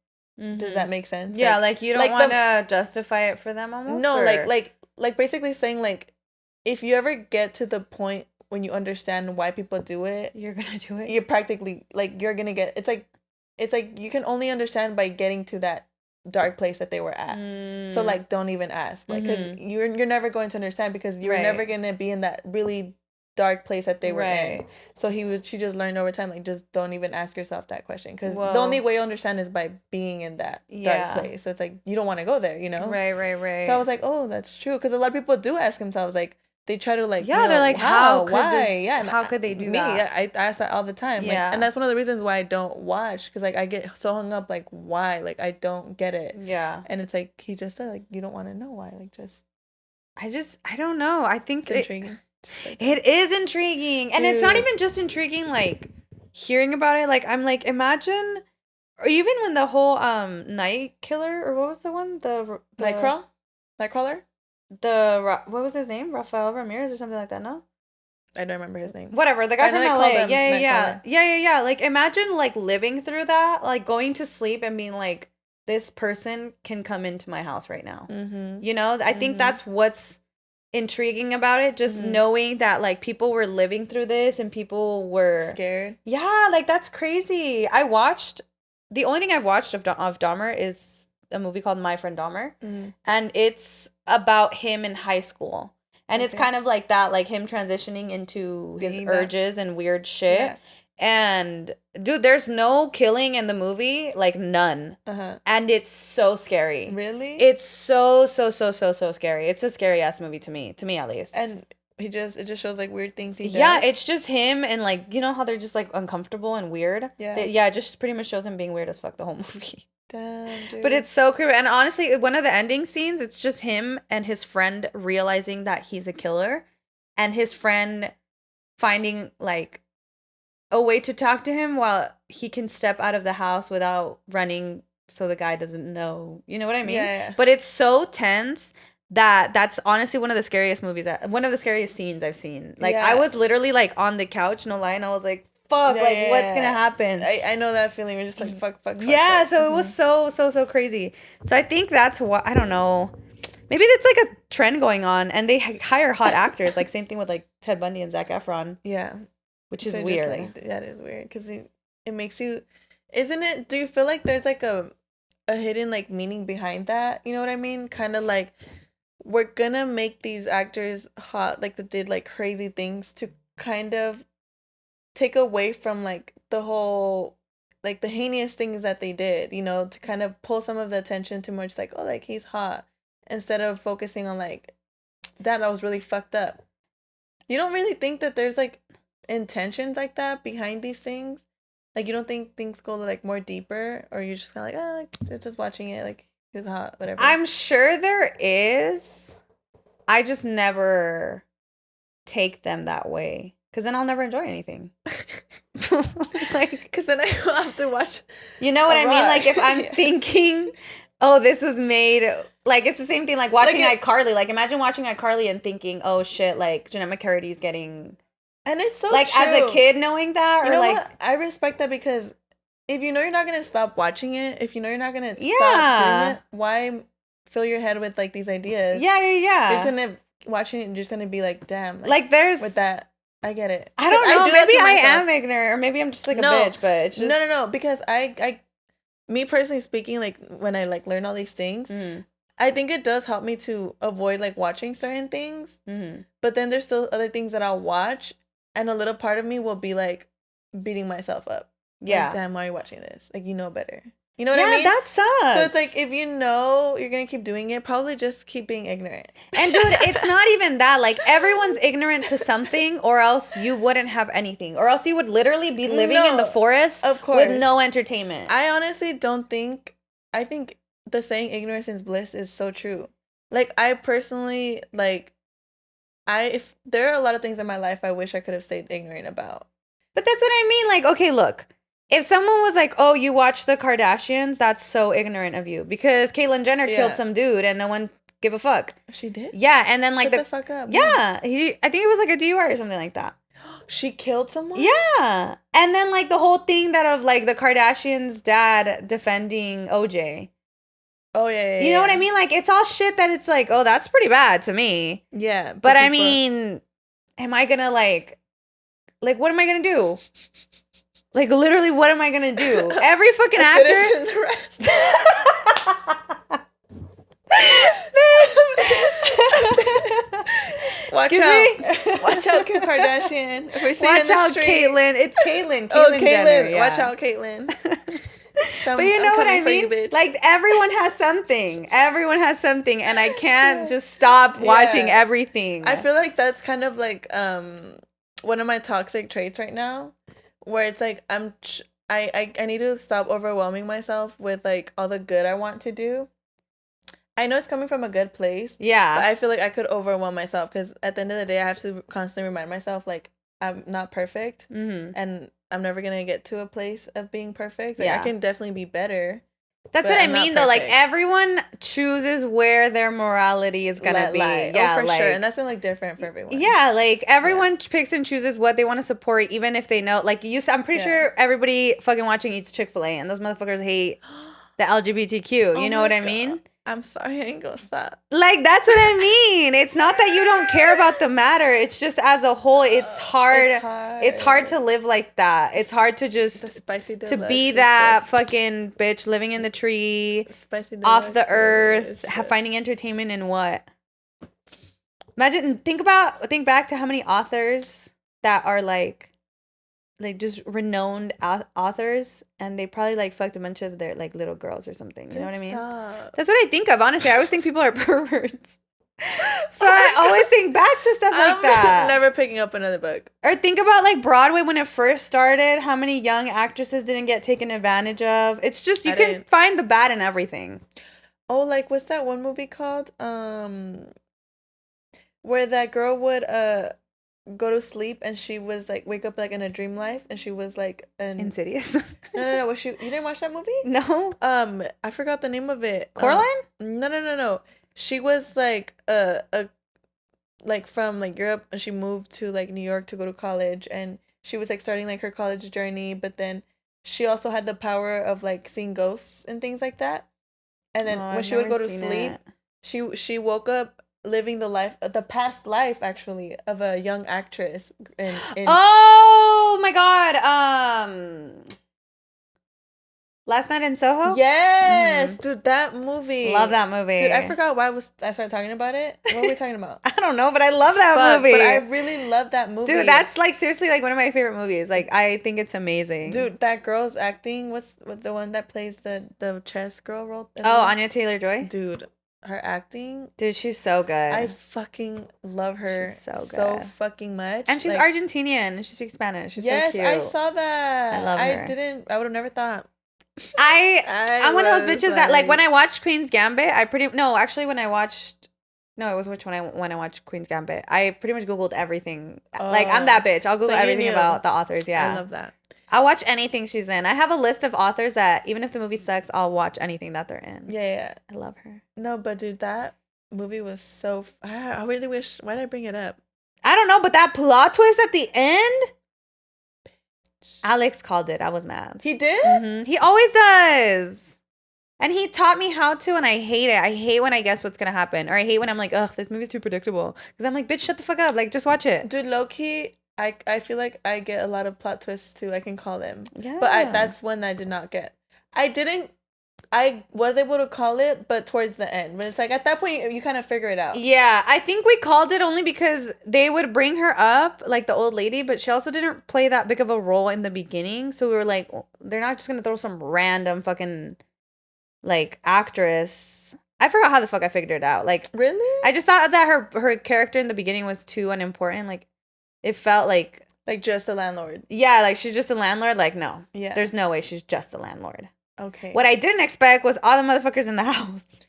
Does that make sense? Yeah, like you don't want to justify it for them almost? No, like basically saying like if you ever get to the point when you understand why people do it, you're gonna do it. You're practically like you're gonna get it's like you can only understand by getting to that dark place that they were at. So like don't even ask, like because you're never going to understand because you're never gonna be in that really dark place that they were in. Right. So she just learned over time, like, just don't even ask yourself that question, because the Whoa. only way you understand is by being in that dark place. So it's like, you don't want to go there, you know? Right. So I was like, oh, that's true, because a lot of people do ask themselves, like, they try to, like, they're like, how could why? how could they do that? I ask that all the time. Like, and that's one of the reasons why I don't watch, because, like, I get so hung up, like, why? Like, I don't get it. Yeah. And it's like, he just said, like, you don't want to know why. Like, just... I don't know. I think it's intriguing. Like, it is intriguing. And it's not even just intriguing, like, hearing about it. Like, I'm like, imagine... Or even when the whole Night Killer, or what was the one? The Nightcrawler? What was his name? Rafael Ramirez or something like that, no? I don't remember his name. Whatever, the guy from LA. Yeah. Like, imagine, like, living through that, like, going to sleep and being like, this person can come into my house right now. Mm-hmm. You know, I think that's what's intriguing about it. Just knowing that, like, people were living through this and people were scared. Yeah, like, that's crazy. The only thing I've watched of Dahmer is a movie called My Friend Dahmer, and it's about him in high school, and it's kind of like that, like him transitioning into his urges and weird shit. And dude, there's no killing in the movie, like none, and it's so scary. Really? It's so scary. It's a scary ass movie to me at least. And it just shows, like, weird things he does. Yeah, it's just him, and, like, you know how they're just, like, uncomfortable and weird. It just pretty much shows him being weird as fuck the whole movie. Damn, dude. But it's so creepy. And honestly, one of the ending scenes, it's just him and his friend realizing that he's a killer, and his friend finding, like, a way to talk to him while he can step out of the house without running so the guy doesn't know. You know what I mean? Yeah. But it's so tense that's honestly one of the scariest one of the scariest scenes I've seen. Like, I was literally, like, on the couch, no lie, and I was like, fuck, what's gonna happen? I know that feeling. We're just like, fuck. Yeah, so it was so crazy. So I think that's what, I don't know. Maybe that's, like, a trend going on, and they hire hot actors. Like, same thing with, like, Ted Bundy and Zac Efron. Yeah. Which is weird. Like, that is weird, because it makes you... Isn't it... Do you feel like there's, like, a hidden, like, meaning behind that? You know what I mean? Kind of like... We're gonna make these actors hot, like, that did, like, crazy things, to kind of take away from, like, the whole, like, the heinous things that they did, you know, to kind of pull some of the attention to much, like, oh, like, he's hot, instead of focusing on, like, damn, that was really fucked up. You don't really think that there's, like, intentions like that behind these things? Like, you don't think things go, like, more deeper? Or you're just kind of like, oh, like, they're just watching it, like, it was hot, whatever. I'm sure there is. I just never take them that way, because then I'll never enjoy anything. Like, because then I have to watch. You know what I mean? Like, if I'm thinking, oh, this was made, like, it's the same thing, like watching iCarly. Like, imagine watching iCarly and thinking, oh shit, like, Jeanette McCurdy's getting. And it's so like true. As a kid knowing that, or you know, like, what? I respect that, because if you know you're not gonna stop watching it, if you know you're not gonna stop doing it, why fill your head with, like, these ideas? Yeah. You're just gonna watching it and just gonna be like, damn. Like there's with that, I get it. I don't know. Maybe I am ignorant, or maybe I'm just like a bitch. But it's just no. Because me personally speaking, like, when I, like, learn all these things, I think it does help me to avoid, like, watching certain things. But then there's still other things that I'll watch, and a little part of me will be like beating myself up. Yeah. Like, damn, why are you watching this? Like, you know better. You know what I mean? Yeah, that sucks. So it's like, if you know you're going to keep doing it, probably just keep being ignorant. And dude, it's not even that. Like, everyone's ignorant to something, or else you wouldn't have anything. Or else you would literally be living in the forest, of course, with no entertainment. I honestly don't think, I think the saying ignorance is bliss is so true. Like, I personally, like, if there are a lot of things in my life I wish I could have stayed ignorant about. But that's what I mean. Like, okay, look. If someone was like, oh, you watch the Kardashians, that's so ignorant of you. Because Caitlyn Jenner killed some dude and no one give a fuck. She did? Yeah, and then, like, Shut the fuck up. Yeah. I think it was like a DUI or something like that. She killed someone? Yeah. And then, like, the whole thing that of, like, the Kardashians' dad defending OJ. Oh, yeah. You know what I mean? Like, it's all shit that it's like, oh, that's pretty bad to me. Yeah. But I mean, am I gonna, like, what am I gonna do? Like, literally, what am I gonna do? Every fucking actor. Citizen's arrest. Watch Excuse out. me? Watch out, Kim Kardashian. If we see you in Watch the out, street. Caitlyn. It's Caitlyn. Oh, Jenner, Caitlyn. yeah. Watch out, Caitlyn. So But you know what I for you, mean? bitch. Like, everyone has something. Everyone has something. And I can't just stop watching everything. I feel like that's kind of like one of my toxic traits right now, where it's like I need to stop overwhelming myself with like all the good I want to do. I know it's coming from a good place. Yeah. But I feel like I could overwhelm myself because at the end of the day, I have to constantly remind myself like I'm not perfect, and I'm never gonna get to a place of being perfect. Like, I can definitely be better. That's what I mean, though. Like, everyone chooses where their morality is gonna be. Yeah, for sure. And that's like different for everyone. Yeah, like everyone picks and chooses what they want to support, even if they know. Like I'm pretty sure everybody fucking watching eats Chick-fil-A, and those motherfuckers hate the LGBTQ. You know what I mean? I'm sorry, I ain't gonna stop. Like, that's what I mean. It's not that you don't care about the matter. It's just as a whole, it's hard. It's hard to live like that. It's hard to just to be that fucking bitch living in the tree, off the earth, finding entertainment in what? Imagine, think back to how many authors that are like just renowned authors, and they probably like fucked a bunch of their like little girls or something. You know what I mean? That's what I think of. Honestly, I always think people are perverts. So I always think back to stuff like that. Never picking up another book. Or think about like Broadway when it first started. How many young actresses didn't get taken advantage of? It's just you can find the bad in everything. Oh, like what's that one movie called? Where that girl would go to sleep and she was like wake up like in a dream life and she was like Insidious. No. Was you didn't watch that movie? No. I forgot the name of it. Coraline? No. She was like like from like Europe, and she moved to like New York to go to college, and she was like starting like her college journey, but then she also had the power of like seeing ghosts and things like that. And then when she would go to sleep, she woke up living the past life actually of a young actress in oh my god, Last Night in Soho. Yes, dude, that movie. Love that movie, dude. I forgot why I started talking about it. What were we talking about? I don't know, but I love that movie. But I really love that movie, dude. That's like seriously like one of my favorite movies. Like, I think it's amazing, dude. That girl's acting. What's the one that plays the chess girl role? Oh, Anya Taylor-Joy. Dude, her acting. Dude, she's so good. I fucking love her. She's so good. So fucking much. And she's like, Argentinian. And she speaks Spanish. She's so cute. I saw that. I love her. I would have never thought. I'm one of those bitches that like when I watched Queen's Gambit, when I watched when I watched Queen's Gambit, I pretty much Googled everything. Like, I'm that bitch. I'll Google everything about the authors. Yeah, I love that. I'll watch anything she's in. I have a list of authors that even if the movie sucks, I'll watch anything that they're in. Yeah. I love her. No, but dude, that movie was so. I really wish. Why did I bring it up? I don't know, but that plot twist at the end. Alex called it. I was mad. He did? Mm-hmm. He always does. And he taught me how to, and I hate it. I hate when I guess what's going to happen. Or I hate when I'm like, ugh, this movie's too predictable. Because I'm like, bitch, shut the fuck up. Like, just watch it. Dude, low-key, I feel like I get a lot of plot twists, too. I can call them. Yeah. But that's one that I did not get. I was able to call it, but towards the end. But it's like, at that point, you kind of figure it out. Yeah, I think we called it only because they would bring her up, like the old lady, but she also didn't play that big of a role in the beginning. So we were like, they're not just going to throw some random fucking, like, actress. I forgot how the fuck I figured it out. Like, really? I just thought that her character in the beginning was too unimportant. Like, it felt like... Like, just a landlord. Yeah, like, she's just a landlord. Like, no. Yeah. There's no way she's just a landlord. Okay. What I didn't expect was all the motherfuckers in the house.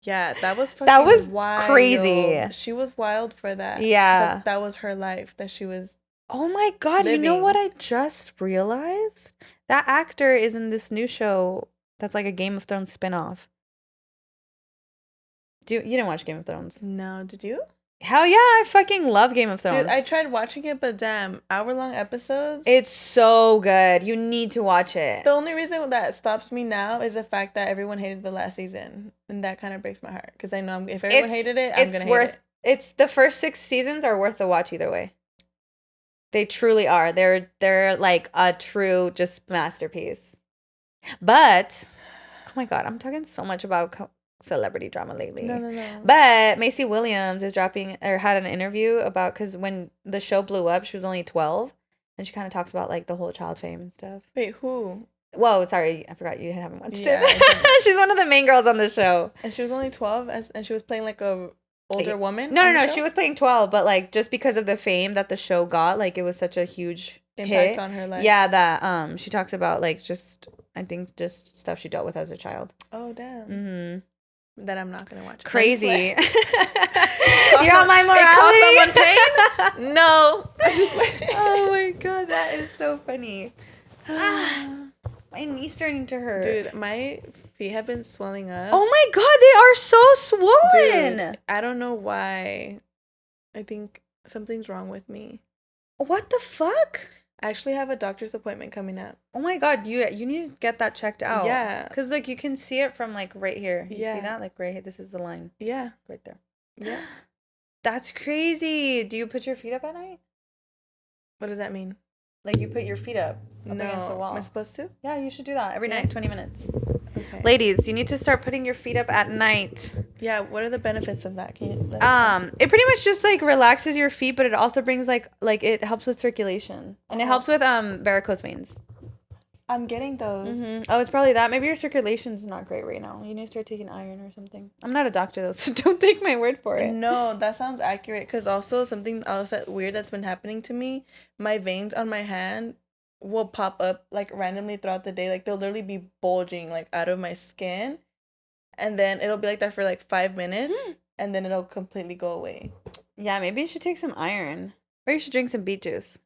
Yeah, that was fucking that was wild. Crazy. She was wild for that. Yeah. That was her life that she was. Oh my god, living. You know what I just realized? That actor is in this new show that's like a Game of Thrones spinoff. You didn't watch Game of Thrones? No, did you? Hell yeah, I fucking love Game of Thrones. Dude, I tried watching it, but damn, hour-long episodes. It's so good. You need to watch it. The only reason that stops me now is the fact that everyone hated the last season. And that kind of breaks my heart. Because I know if everyone hated it, I'm going to hate it. It's the first 6 seasons are worth the watch either way. They truly are. They're like a true just masterpiece. But, oh my god, I'm talking so much about celebrity drama lately. No. But Macy Williams is dropping or had an interview about because when the show blew up, she was only 12, and she kind of talks about like the whole child fame and stuff. Wait, who? Whoa, sorry, I forgot you haven't watched it. She's one of the main girls on the show, and she was only 12, and she was playing like a older woman. No, she was playing 12, but like just because of the fame that the show got, like it was such a huge impact on her life. Yeah, that she talks about like just I think just stuff she dealt with as a child. Oh damn. Mm-hmm. That I'm not gonna watch. Crazy. You're on my morality. It cost someone pain? No. I'm just like. Oh my god, that is so funny. My knee's starting to hurt. Dude, my feet have been swelling up. Oh my god, they are so swollen. Dude, I don't know why. I think something's wrong with me. What the fuck? I actually have a doctor's appointment coming up. Oh my god, you need to get that checked out. Yeah. Because like you can see it from like right here. You see that? Like right here. This is the line. Yeah. Right there. Yeah. That's crazy. Do you put your feet up at night? What does that mean? Like you put your feet up against the wall. Am I supposed to? Yeah, you should do that every night, 20 minutes. Okay. Ladies, you need to start putting your feet up at night. Yeah, what are the benefits of that? Can you it pretty much just like relaxes your feet, but it also brings like it helps with circulation. And it helps with varicose veins. I'm getting those. Mm-hmm. Oh, it's probably that. Maybe your circulation's not great right now. You need to start taking iron or something. I'm not a doctor though, so don't take my word for it. No, that sounds accurate. Because also something else weird that's been happening to me, my veins on my hand will pop up like randomly throughout the day. Like they'll literally be bulging like out of my skin. And then it'll be like that for like 5 minutes. And then it'll completely go away. Yeah, maybe you should take some iron. Or you should drink some beet juice.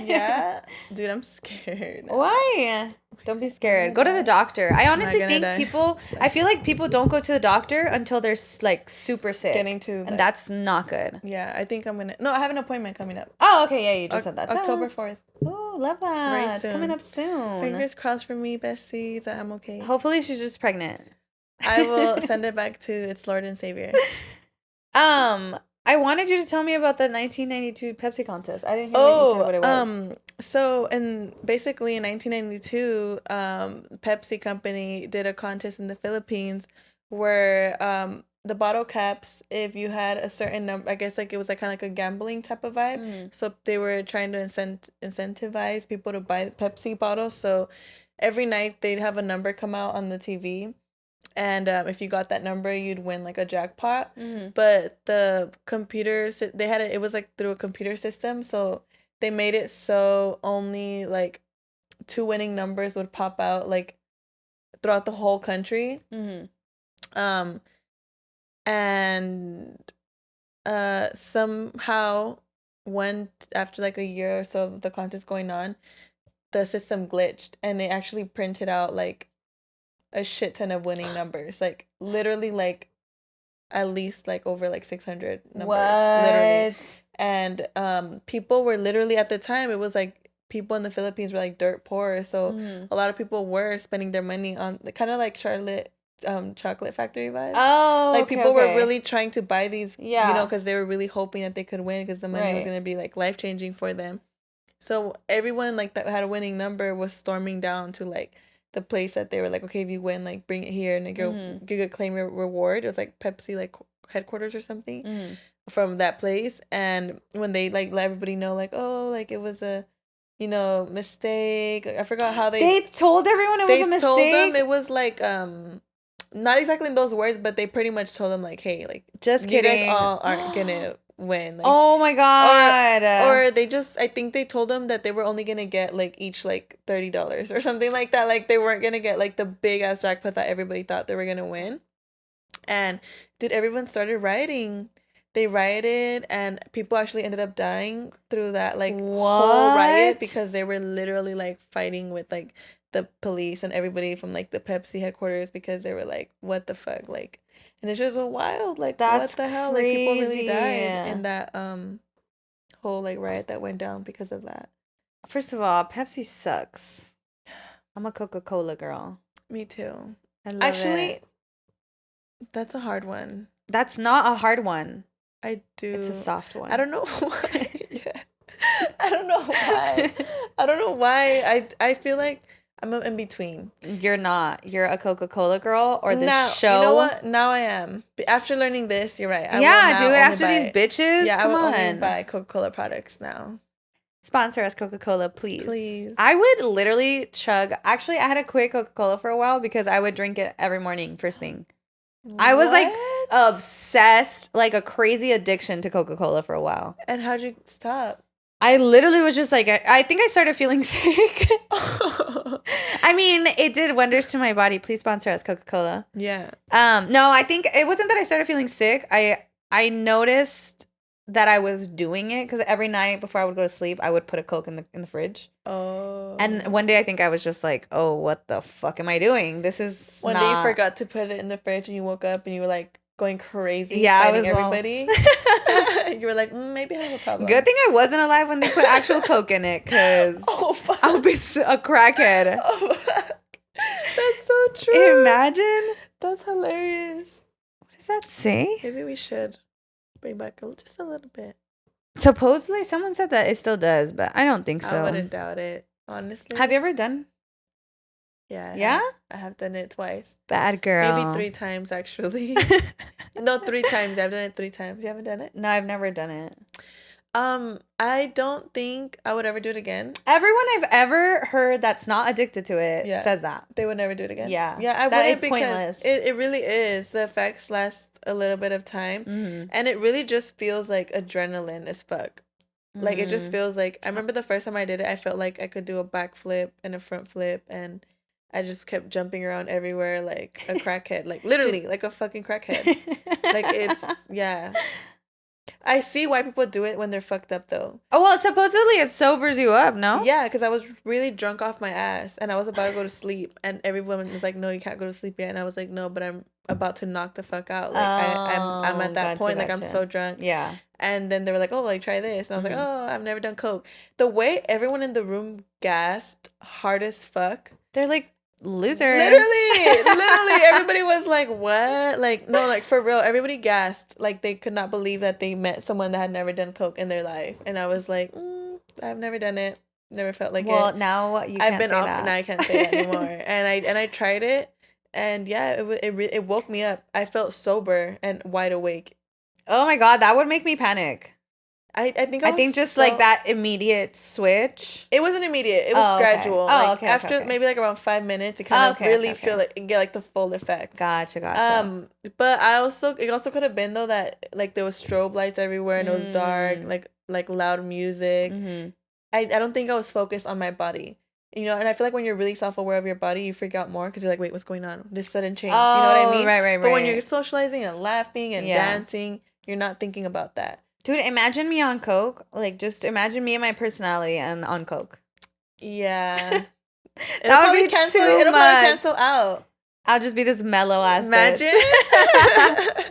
Yeah? Dude, I'm scared. Why? Don't be scared. Go to the doctor. I honestly think I feel like people don't go to the doctor until they're like super sick. And that's not good. Yeah, I think I'm gonna. No, I have an appointment coming up. Oh, okay. Yeah, you just said that. October 4th. Oh, love that. Very soon. It's coming up soon. Fingers crossed for me, besties, that I'm okay. Hopefully she's just pregnant. I will send it back to its Lord and Savior. I wanted you to tell me about the 1992 Pepsi contest. I didn't hear what you said what it was. So basically in 1992, Pepsi company did a contest in the Philippines where the bottle caps, if you had a certain number, I guess like it was like kind of like a gambling type of vibe. So they were trying to incentivize people to buy Pepsi bottles. So every night they'd have a number come out on the TV. And if you got that number, you'd win like a jackpot. But the computers, they had it was like through a computer system. So they made it so only like 2 winning numbers would pop out like throughout the whole country. And somehow after like a year or so of the contest going on, the system glitched and they actually printed out like a shit ton of winning numbers, like literally like at least like over like 600 numbers. What? Literally. And people were literally at the time, it was like people in the Philippines were like dirt poor, so a lot of people were spending their money on kind of like Charlotte chocolate factory vibes. Oh, like people were really trying to buy these, you know, because they were really hoping that they could win because the money was going to be like life-changing for them. So everyone like that had a winning number was storming down to like the place that they were like, okay, if you win, like bring it here and you could claim your reward. It was like Pepsi like headquarters or something from that place. And when they like let everybody know like, oh, like it was a, you know, mistake. Like, I forgot how they told everyone it was a mistake. They told them it was like not exactly in those words, but they pretty much told them like, hey, like just kidding, you guys all aren't gonna win. Like, oh my god. Or they just, I think they told them that they were only gonna get like each like $30 or something like that. Like they weren't gonna get like the big ass jackpot that everybody thought they were gonna win. And dude, everyone started rioting. They rioted and people actually ended up dying through that like whole riot because they were literally like fighting with like the police and everybody from like the Pepsi headquarters because they were like, what the fuck, like. And it's just so wild. Like, what the hell? Crazy. Like, people really died in that whole, like, riot that went down because of that. First of all, Pepsi sucks. I'm a Coca-Cola girl. Me too. I love it. That's a hard one. That's not a hard one. I do. It's a soft one. I don't know why. I don't know why. I feel like I'm in between. You're not. You're a Coca-Cola girl or the Now, show. you know what? Now I am. After learning this, you're right. I will Yeah, now dude. only After buy, these bitches, yeah, come I will on. only buy Coca-Cola products now. Sponsor us, Coca-Cola, please. Please. I would literally chug. Actually, I had to quit Coca-Cola for a while because I would drink it every morning, first thing. I was like obsessed, like a crazy addiction to Coca-Cola for a while. And how'd you stop? I literally was just like, I think I started feeling sick. I mean, it did wonders to my body. Please sponsor us, Coca-Cola. Yeah. No, I think it wasn't that I started feeling sick. I noticed that I was doing it because every night before I would go to sleep, I would put a Coke in the fridge. Oh. And one day I think I was just like, oh, what the fuck am I doing? This is One day you forgot to put it in the fridge and you woke up and you were like going crazy. Yeah, fighting I was everybody. You were like, maybe I have a problem. Good thing I wasn't alive when they put actual Coke in it, because I would be a crackhead. Oh, that's so true. Imagine. That's hilarious. What does that say? Maybe we should bring back just a little bit. Supposedly, someone said that it still does, but I don't think so. I wouldn't doubt it, honestly. Have you ever done? Yeah. Yeah? I have done it twice. Bad girl. Maybe 3 times, actually. No, 3 times. I've done it 3 times. You haven't done it? No, I've never done it. I don't think I would ever do it again. Everyone I've ever heard that's not addicted to it says that. They would never do it again. Yeah. Yeah, I that wouldn't, is because pointless. it really is. The effects last a little bit of time. Mm-hmm. And it really just feels like adrenaline as fuck. Mm-hmm. Like, it just feels like... I remember the first time I did it, I felt like I could do a back flip and a front flip, and I just kept jumping around everywhere like a crackhead. Like, literally, like a fucking crackhead. Like, it's... Yeah. I see why people do it when they're fucked up, though. Oh, well, supposedly it sobers you up, no? Yeah, because I was really drunk off my ass, and I was about to go to sleep, and everyone was like, no, you can't go to sleep yet. And I was like, no, but I'm about to knock the fuck out. Like, I'm at that point. Like, I'm so drunk. Yeah. And then they were like, oh, like, try this. And I was like, oh, I've never done Coke. The way everyone in the room gasped hard as fuck. They're like, loser. Literally, everybody was like, what? Like, no, like, for real, everybody gasped. Like, they could not believe that they met someone that had never done Coke in their life. And I was like, I've never done it. Never felt like it. Well, now you can't I've been say off, that. and I can't say that anymore. And I tried it, and yeah, it woke me up. I felt sober and wide awake. Oh my God, that would make me panic. I think just like that immediate switch. It wasn't immediate. It was gradual. Oh, like, okay. After maybe like around 5 minutes, it kind of really feel like get like the full effect. Gotcha. But it also could have been though that like there was strobe lights everywhere and it was dark, like loud music. Mm-hmm. I don't think I was focused on my body. You know, and I feel like when you're really self-aware of your body, you freak out more because you're like, wait, what's going on? This sudden change. Oh, you know what I mean? Right. But when you're socializing and laughing and dancing, you're not thinking about that. Dude, imagine me on Coke. Like, just imagine me and my personality and on Coke. Yeah. It'll probably cancel out. I'll just be this mellow ass Imagine. bitch.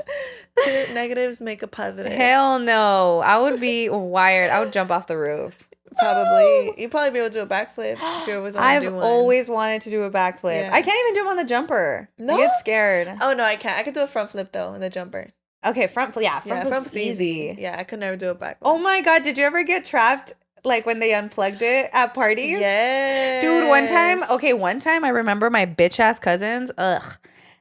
2 negatives make a positive. Hell no. I would be wired. I would jump off the roof. Probably. You'd probably be able to do a backflip if you always want to do one. I've always wanted to do a backflip. Yeah. I can't even do them on the jumper. No? I get scared. Oh, no, I can't. I could do a front flip, though, in the jumper. Okay, front flip's easy. Yeah, I could never do a back flip. Oh my God, did you ever get trapped like when they unplugged it at parties? Yes. Dude, one time I remember my bitch ass cousins,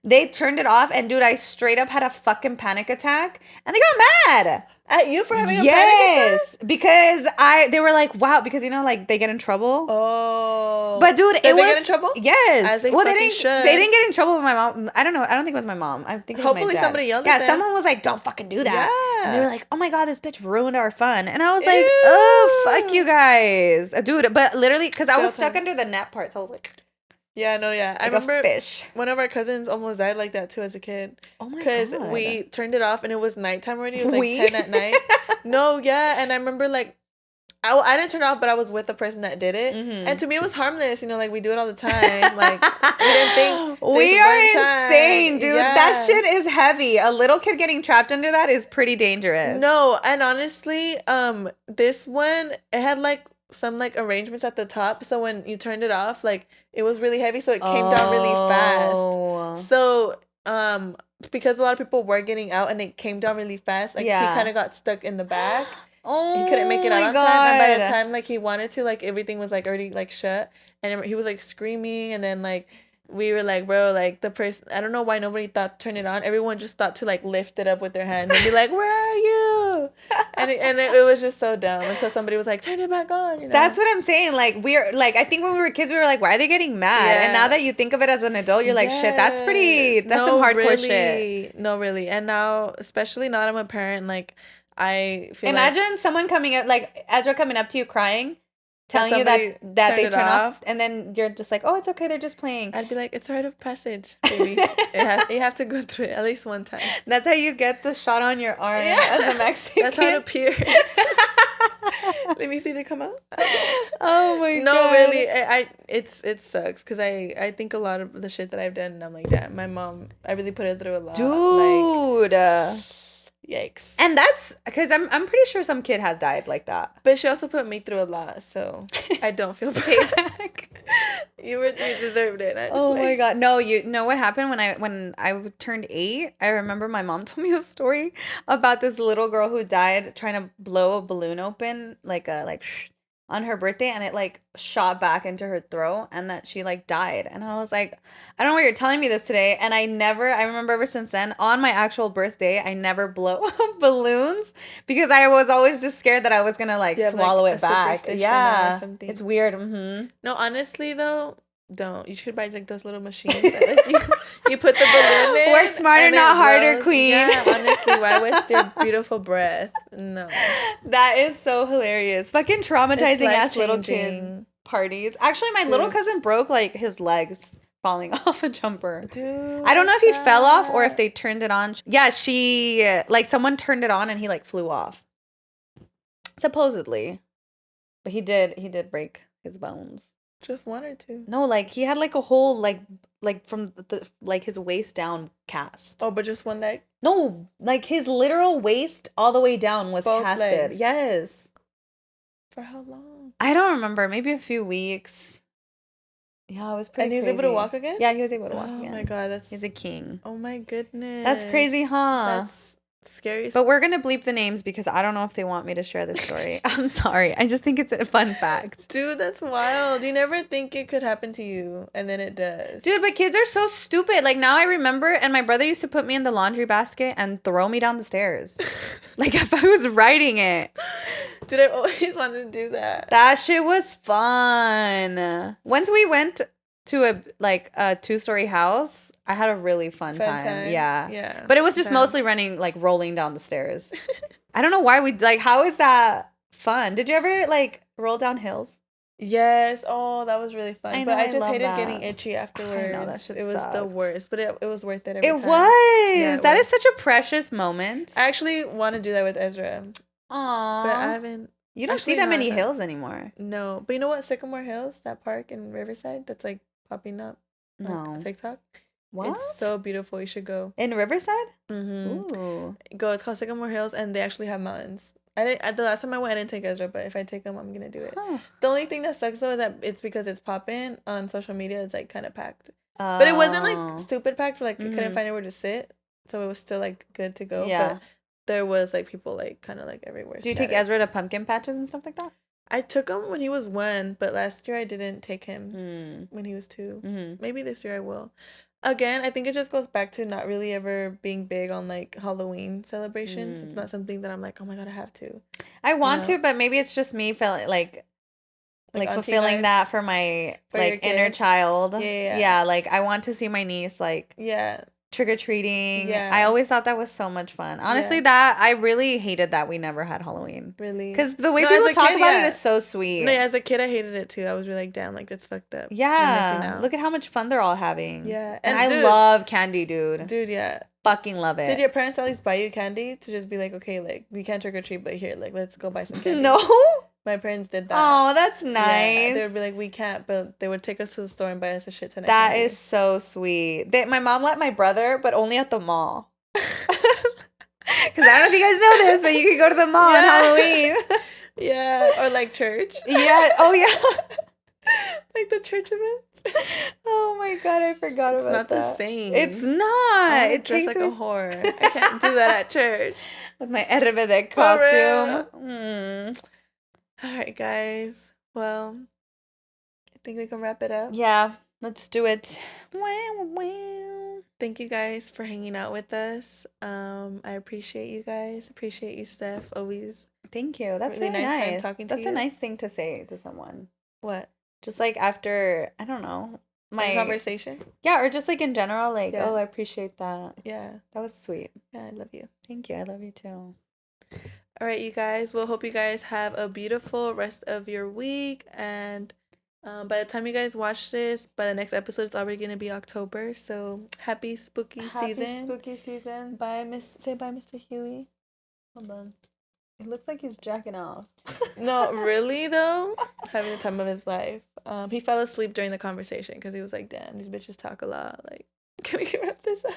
they turned it off, and dude, I straight up had a fucking panic attack, and they got mad at you for having a panic attack? Because they were like, wow, because you know, like they get in trouble. Oh, but dude, did they get in trouble? Yes, as they fucking should. They didn't get in trouble with my mom. I don't know. I don't think it was my mom. I think it was hopefully my dad. Somebody yelled at them. Yeah, someone was like, "Don't fucking do that." Yeah, and they were like, "Oh my God, this bitch ruined our fun," and I was like, "Oh, fuck you guys, dude." But literally, because I was stuck under the net part, so I was like. Yeah, no, yeah. Like I remember fish. One of our cousins almost died like that too as a kid. Oh my God. Because we turned it off and it was nighttime already. It was like 10 at night. No, yeah. And I remember like, I didn't turn it off, but I was with the person that did it. Mm-hmm. And to me, it was harmless. You know, like we do it all the time. Like, we didn't think we are insane, dude. Yeah. That shit is heavy. A little kid getting trapped under that is pretty dangerous. No, and honestly, this one, it had like some like arrangements at the top, so when you turned it off, like it was really heavy, so it came down really fast. So because a lot of people were getting out and it came down really fast, like he kind of got stuck in the back. Oh, he couldn't make it out my on time, and by the God. time like he wanted to, like everything was like already like shut, and he was like screaming, and then like we were like, bro, like the person, I don't know why nobody thought turn it on. Everyone just thought to like lift it up with their hands and be like, where are you? And it was just so dumb until somebody was like, turn it back on. You know. That's what I'm saying. Like, we're like, I think when we were kids, we were like, why are they getting mad? And now Yeah. that you think of it as an adult, you're like, shit, that's Yes. some hardcore shit. Really. No, really. And now, especially now that I'm a parent, like I feel Imagine someone coming up, like Ezra coming up to you crying, telling you somebody that they turned it turn off, off. and then you're just like, oh, it's okay, they're just playing. I'd be like, it's a rite of passage, baby. You have to go through it at least one time. That's how you get the shot on your arm as a Mexican. That's how it appears. Let me see it come out. Oh my God. No, really, it sucks because I think a lot of the shit that I've done, and I'm like, damn, my mom, I really put her through a lot. Dude. Like, yikes. And that's because I'm pretty sure some kid has died like that. But she also put me through a lot, so I don't feel payback. You deserved it. Oh my God. No, you know what happened when I turned 8? I remember my mom told me a story about this little girl who died trying to blow a balloon open on her birthday, and it like shot back into her throat, and that she like died. And I was like, I don't know why you're telling me this today. And I remember ever since then, on my actual birthday, I never blow up balloons because I was always just scared that I was gonna like swallow it back. Yeah, it's weird. Mm-hmm. No, honestly though, don't. You should buy like those little machines that, like, you put the balloon in. Work smarter, not harder, queen. Yeah, honestly, why waste your beautiful breath? No. That is so hilarious. Fucking traumatizing ass little kid parties. Actually, my little cousin broke like his legs falling off a jumper. Dude, I don't know if he fell off or if they turned it on. Yeah, someone turned it on and he like flew off. Supposedly. But he did break his bones. Just one or two. No, like he had like a whole like from the like his waist down cast. Oh, but just one leg? No, like his literal waist all the way down was Both casted. legs. Yes. For how long? I don't remember. Maybe a few weeks. Yeah, it was pretty. And he was able to walk again? Yeah, he was able to walk again. Oh my God, he's a king. Oh my goodness. That's crazy, huh? That's scary. But we're gonna bleep the names because I don't know if they want me to share this story. I'm sorry. I just think it's a fun fact. Dude, that's wild. You never think it could happen to you, and then it does. Dude, but kids are so stupid. Like now I remember, and my brother used to put me in the laundry basket and throw me down the stairs. Like if I was riding it. Dude, I always wanted to do that. That shit was fun. Once we went to a 2-story house, I had a really fun time. Yeah. But it was just mostly rolling down the stairs. I don't know why how is that fun? Did you ever roll down hills? Yes. Oh, that was really fun. But I just hated getting itchy afterwards. I know, that shit it was sucked. the worst, but it was worth it every time. It was. Yeah, that is such a precious moment. I actually want to do that with Ezra. Aww. But I haven't. You don't see that many hills anymore. No. But you know what? Sycamore Hills, that park in Riverside that's like popping up on TikTok. What? It's so beautiful. You should go. In Riverside? Mm-hmm. Ooh. Go. It's called Sycamore Hills, and they actually have mountains. The last time I went, I didn't take Ezra, but if I take him, I'm gonna do it. Huh. The only thing that sucks though is that it's because it's popping on social media. It's like kind of packed, but it wasn't like stupid packed. Like I couldn't find anywhere to sit, so it was still like good to go. Yeah. But there was like people like kind of like everywhere. Do you take Ezra to pumpkin patches and stuff like that? I took him when he was 1, but last year I didn't take him when he was 2. Mm-hmm. Maybe this year I will. Again, I think it just goes back to not really ever being big on like Halloween celebrations. It's not something that I'm like, oh my God, I have to. I want to, but maybe it's just me feeling like fulfilling that for my inner child. Yeah. Like I want to see my niece trick-or-treating. Yeah. I always thought that was so much fun. Honestly, that I really hated that we never had Halloween. Really? Because the way people talk about it is so sweet. No, as a kid, I hated it too. I was really like, damn, like that's fucked up. Yeah. Look at how much fun they're all having. Yeah. And I love candy, dude. Dude, yeah. Fucking love it. Did your parents at least buy you candy to just be like, okay, like we can't trick-or-treat, but here, like let's go buy some candy? No. My parents did that. Oh, that's nice. Yeah, they would be like, we can't, but they would take us to the store and buy us a shit ton of That candy. is so sweet. My mom let my brother, but only at the mall. Because I don't know if you guys know this, but you can go to the mall on Halloween. Yeah, or like church. Yeah. Oh, yeah. Like the church events. Oh my god, I forgot It's about not that. the same. It's not. I It dress takes like a whore. I can't do that at church. with my Rebelde For real. costume. Mm. All right, guys. Well, I think we can wrap it up. Yeah, let's do it. Wow, wow. Thank you guys for hanging out with us. I appreciate you guys. Appreciate you, Steph. Always. Thank you. That's Really really nice nice. time talking to That's you. a nice thing to say to someone. What? Just like after, I don't know, My conversation. Yeah, or just like in general, like, Yeah. oh, I appreciate that. Yeah. That was sweet. Yeah, I love you. Thank you. I love you too. All right, you guys. We'll hope you guys have a beautiful rest of your week. And by the time you guys watch this, by the next episode, it's already gonna be October. So happy spooky season. Happy spooky season. Bye, Say bye, Mr. Huey. Hold on. It looks like he's jacking off. No, really though, having the time of his life. He fell asleep during the conversation because he was like, "Damn, these bitches talk a lot. Like, can we wrap this up?"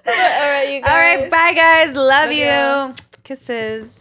But, all right, you guys. All right, bye guys. Love Love you. Kisses.